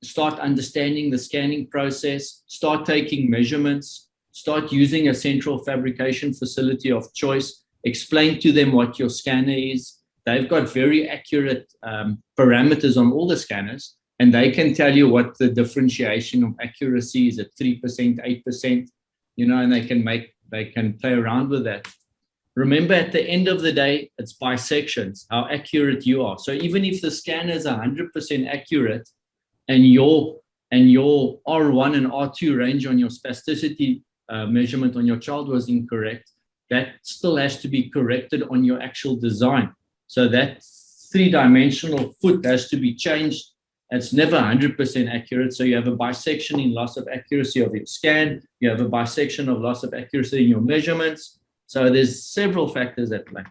start understanding the scanning process, start taking measurements, start using a central fabrication facility of choice, explain to them what your scanner is. They've got very accurate parameters on all the scanners, and they can tell you what the differentiation of accuracy is at 3%, 8%, you know, and they can play around with that. Remember, at the end of the day, it's by sections, how accurate you are. So even if the scanner is 100% accurate and your R1 and R2 range on your spasticity measurement on your child was incorrect, that still has to be corrected on your actual design. So that three-dimensional foot has to be changed. It's never 100% accurate. So you have a bisection in loss of accuracy of your scan. You have a bisection of loss of accuracy in your measurements. So there's several factors at play.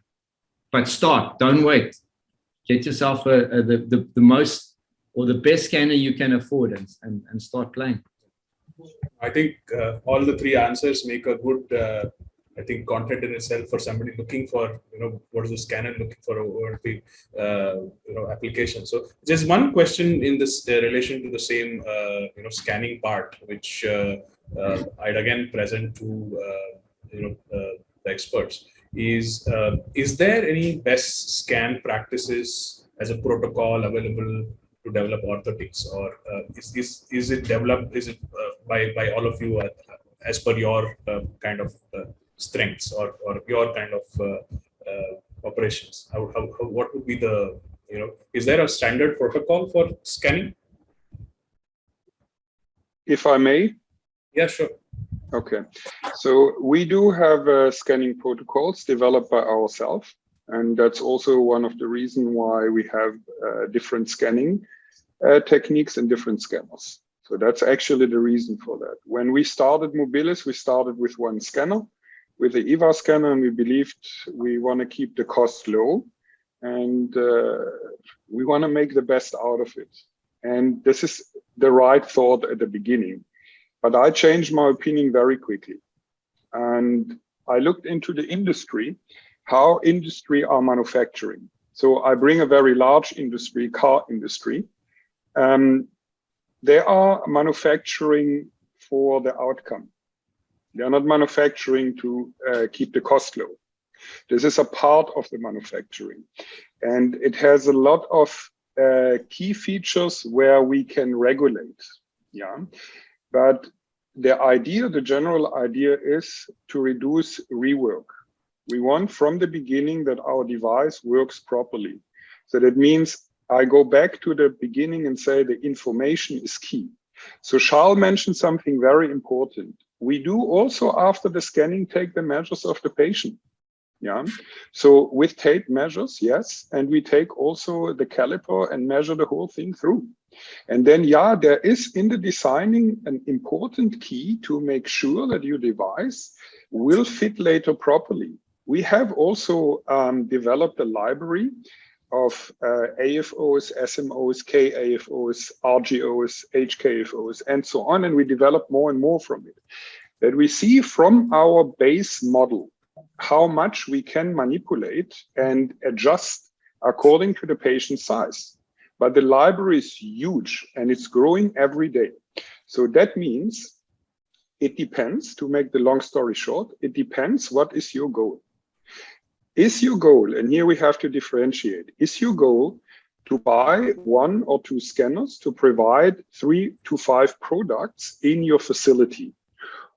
But start, don't wait. Get yourself the most or the best scanner you can afford and start playing. I think all the three answers make a good I think content in itself for somebody looking for, you know, what is the scanner looking for over the, you know, application. So just one question in this relation to the same, you know, scanning part, which I'd again present to, you know, the experts is there any best scan practices as a protocol available to develop orthotics, or is it developed, is it by all of you as per your kind of strengths or your kind of operations? What would be the, you know, is there a standard protocol for scanning? If I may? Yeah, sure. Okay, so we do have scanning protocols developed by ourselves, and that's also one of the reasons why we have different scanning techniques and different scanners. So that's actually the reason for that. When we started MOBILIS, we started with one scanner, with the EVA scanner, and we believed we want to keep the cost low, and we want to make the best out of it. And this is the right thought at the beginning. But I changed my opinion very quickly. And I looked into the industry, how industry are manufacturing. So I bring a very large industry, car industry. They are manufacturing for the outcome. They are not manufacturing to keep the cost low. This is a part of the manufacturing. And it has a lot of key features where we can regulate. Yeah. But the idea, the general idea is to reduce rework. We want from the beginning that our device works properly. So that means I go back to the beginning and say the information is key. So Charl mentioned something very important. We do also, after the scanning, take the measures of the patient. Yeah. So with tape measures, yes. And we take also the caliper and measure the whole thing through. And then, yeah, there is in the designing an important key to make sure that your device will fit later properly. We have also developed a library of AFOs, SMOs, KAFOs, RGOs, HKFOs, and so on. And we develop more and more from it. That we see from our base model how much we can manipulate and adjust according to the patient size. But the library is huge and it's growing every day. So that means it depends, to make the long story short, it depends what is your goal. Is your goal, and here we have to differentiate, is your goal to buy 1 or 2 scanners to provide 3 to 5 products in your facility?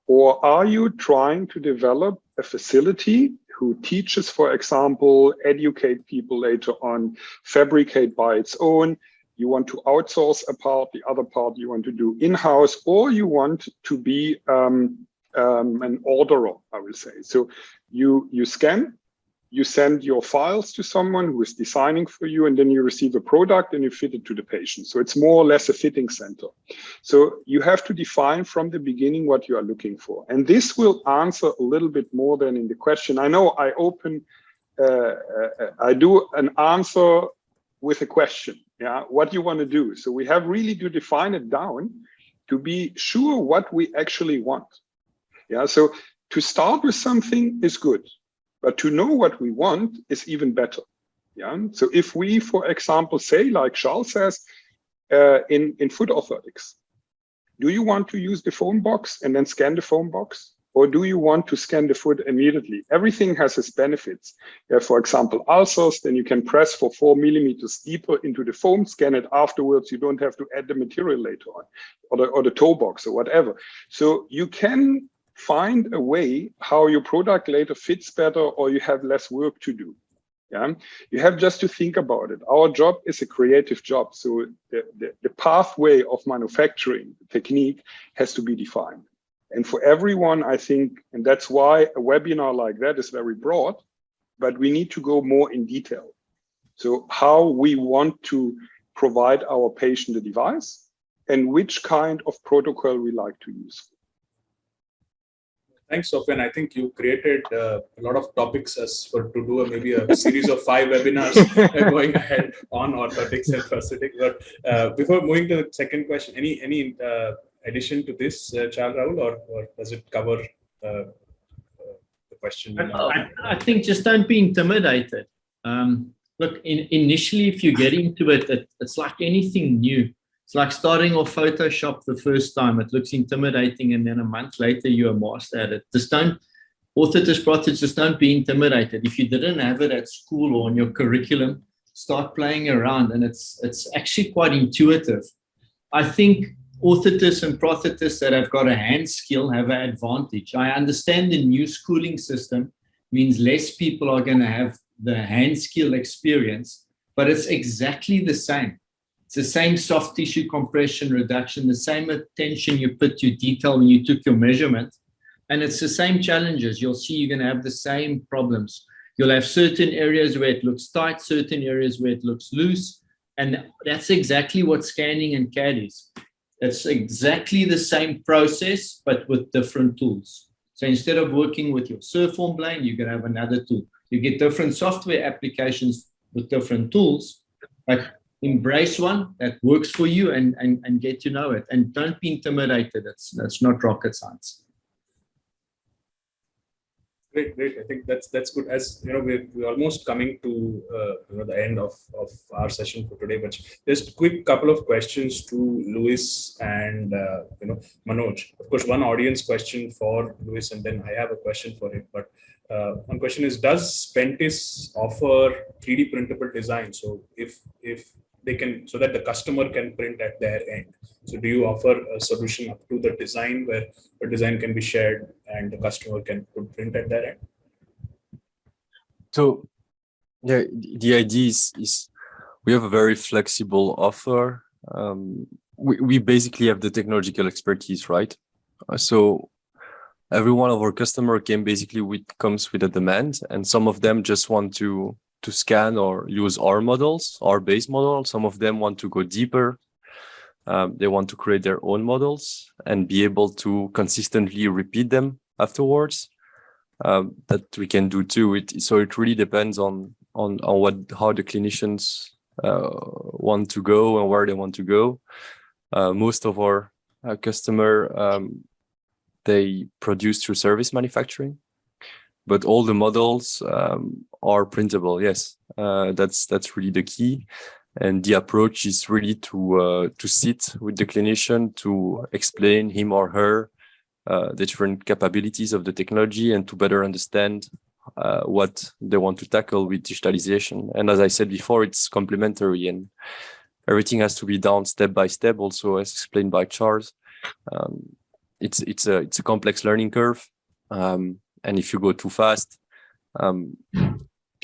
Or are you trying to develop a facility who teaches, for example, educate people later on, fabricate by its own? You want to outsource a part, the other part you want to do in-house, or you want to be an orderer, I will say. So you scan, you send your files to someone who is designing for you, and then you receive a product and you fit it to the patient. So it's more or less a fitting center. So you have to define from the beginning what you are looking for. And this will answer a little bit more than in the question. I know I do an answer with a question, yeah, what you want to do. So we have really to define it down to be sure what we actually want. Yeah, so to start with something is good, but to know what we want is even better. Yeah, so if we, for example, say, like Charl says, in foot orthotics, do you want to use the phone box and then scan the phone box? Or do you want to scan the foot immediately? Everything has its benefits. For example, ulcers, then you can press for 4 millimeters deeper into the foam, scan it afterwards. You don't have to add the material later on, or the toe box or whatever. So you can find a way how your product later fits better, or you have less work to do. Yeah, you have just to think about it. Our job is a creative job. So the pathway of manufacturing, the technique, has to be defined. And for everyone, I think, and that's why a webinar like that is very broad, but we need to go more in detail. So how we want to provide our patient the device and which kind of protocol we like to use. Thanks, Sofyen. I think you created a lot of topics as for to do maybe a series of 5 webinars going ahead on orthotics and prosthetics. But before moving to the second question, any addition to this, Charl, Rahul, or does it cover the question? I think just don't be intimidated. Look, initially, if you get into it, it's like anything new. It's like starting off Photoshop the first time. It looks intimidating, and then a month later, you're a master at it. Just don't, Orthotists, Prosthetics, just don't be intimidated. If you didn't have it at school or on your curriculum, start playing around, and it's actually quite intuitive. I think Orthotists and Prosthetists that have got a hand skill have an advantage. I understand the new schooling system means less people are going to have the hand skill experience, but it's exactly the same. It's the same soft tissue compression reduction, the same attention you put to detail when you took your measurement, and it's the same challenges. You'll see you're going to have the same problems. You'll have certain areas where it looks tight, certain areas where it looks loose, and that's exactly what scanning and CAD is. It's exactly the same process, but with different tools. So instead of working with your Surform plane, you're going to have another tool. You get different software applications with different tools, but embrace one that works for you and get to know it. And don't be intimidated. That's not rocket science. Great. I think that's good. As you know, we're almost coming to the end of our session for today. But just a quick couple of questions to Louis and Manoj. Of course, one audience question for Louis, and then I have a question for him. But one question is: does Spentys offer 3D printable design? So if they can, so that the customer can print at their end. So do you offer a solution up to the design where a design can be shared and the customer can print at their end? So yeah, the idea is we have a very flexible offer. We basically have the technological expertise, right? So every one of our customer comes with a demand, and some of them just want to scan or use our models, our base model. Some of them want to go deeper. They want to create their own models and be able to consistently repeat them afterwards. That we can do too. So it really depends on how the clinicians want to go and where they want to go. Most of our customer they produce through service manufacturing, but all the models are printable. Yes, that's really the key. And the approach is really to sit with the clinician to explain him or her the different capabilities of the technology and to better understand what they want to tackle with digitalization. And as I said before, it's complementary and everything has to be done step by step. Also, as explained by Charles, it's a complex learning curve, and if you go too fast,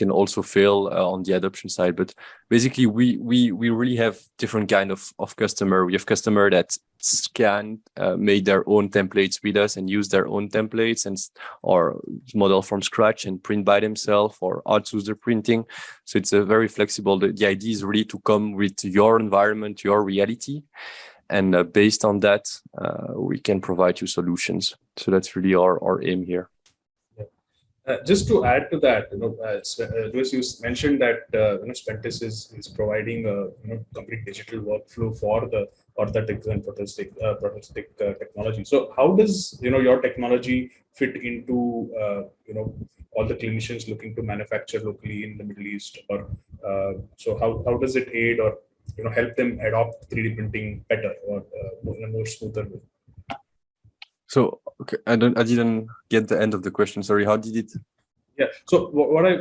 can also fail on the adoption side. But basically, we really have different kind of customer. We have customer that scan, made their own templates with us and use their own templates or model from scratch and print by themselves or outsource the printing. So it's a very flexible. The idea is really to come with your environment, your reality. And based on that, we can provide you solutions. So that's really our aim here. Just to add to that, Louis, you mentioned that Spentys is providing a complete digital workflow for the orthotics and prosthetic technology. So how does your technology fit into all the clinicians looking to manufacture locally in the Middle East, or so how does it aid or help them adopt 3D printing better or in a more smoother way? So okay, I didn't get the end of the question. Sorry, how did it? Yeah. So what I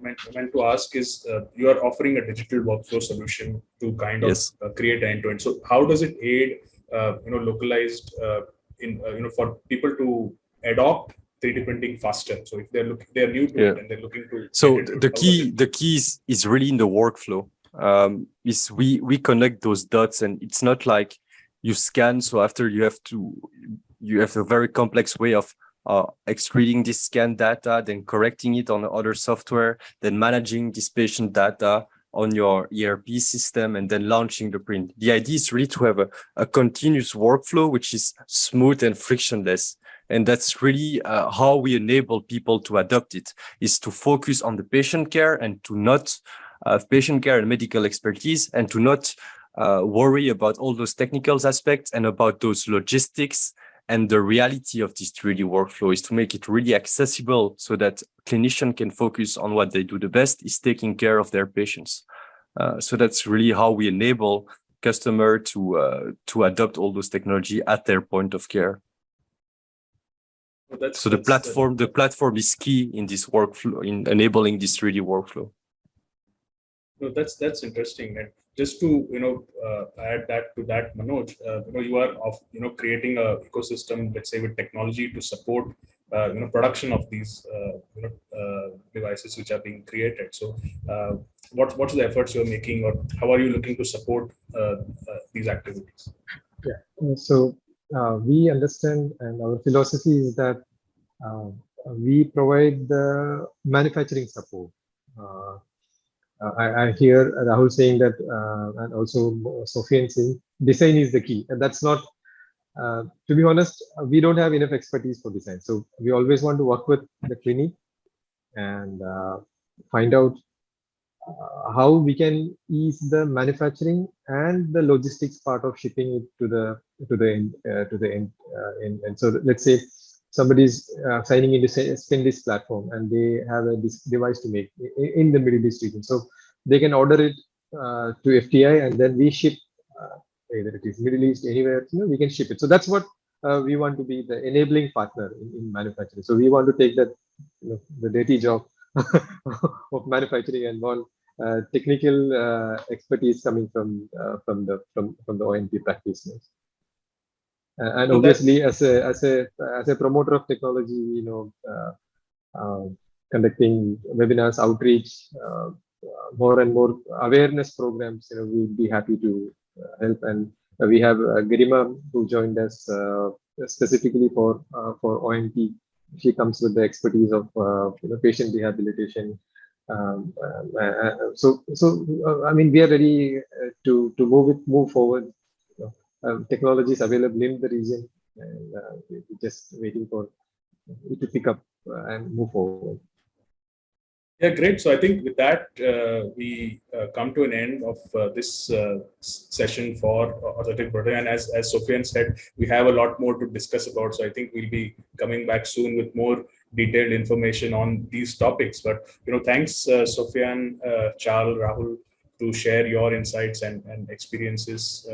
meant to ask is, you are offering a digital workflow solution to kind of create end-to-end. So how does it aid, localized for people to adopt 3D printing faster? So if they're new to it and they're looking to. So the key is really in the workflow. Is we connect those dots, and it's not like you scan. So after you have a very complex way of extruding this scan data, then correcting it on the other software, then managing this patient data on your ERP system, and then launching the print. The idea is really to have a continuous workflow, which is smooth and frictionless. And that's really how we enable people to adopt it, is to focus on the patient care and to not patient care and medical expertise, and to not worry about all those technical aspects and about those logistics. And the reality of this 3D workflow is to make it really accessible so that clinician can focus on what they do the best, is taking care of their patients. So that's really how we enable customer to adopt all those technology at their point of care. So the platform is key in this workflow, in enabling this 3D workflow. No, that's interesting. And just to add that to that, Manoj, you are creating a ecosystem, let's say, with technology to support production of these devices which are being created. So what's the efforts you're making, or how are you looking to support these activities? Yeah. So we understand, and our philosophy is that we provide the manufacturing support. I hear Rahul saying that, and also Sofyen saying design is the key, and that's not. To be honest, we don't have enough expertise for design, so we always want to work with the clinic and find out how we can ease the manufacturing and the logistics part of shipping it to the end. And so let's say somebody's signing into Spentys platform and they have a device to make in the Middle East region. So they can order it to FTI, and then we ship, either it is Middle East, anywhere, we can ship it. So that's what we want to be, the enabling partner in manufacturing. So we want to take that, the dirty job of manufacturing and more technical expertise coming from the ONP practitioners. And obviously, as a promoter of technology, conducting webinars, outreach, more and more awareness programs, we'd be happy to help. And we have Garima, who joined us specifically for ONP. She comes with the expertise of patient rehabilitation. So I mean, we are ready to move forward. Technology is available in the region, and we're just waiting for it to pick up and move forward. Yeah, great. So I think with that, we come to an end of this session for Orthotic. And as Sofyen said, we have a lot more to discuss about. So I think we'll be coming back soon with more detailed information on these topics. But thanks, Sofyen, Charl, Rahul, to share your insights and experiences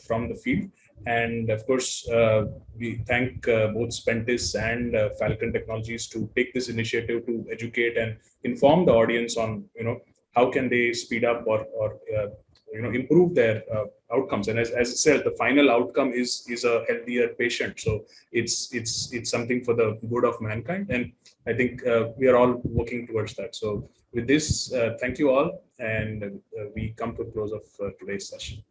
from the field. And of course, we thank both Spentys and Falcon Technologies to take this initiative to educate and inform the audience on, how can they speed up or improve their outcomes. And as I said, the final outcome is a healthier patient. So it's something for the good of mankind, and I think we are all working towards that. So with this, thank you all, and we come to a close of today's session.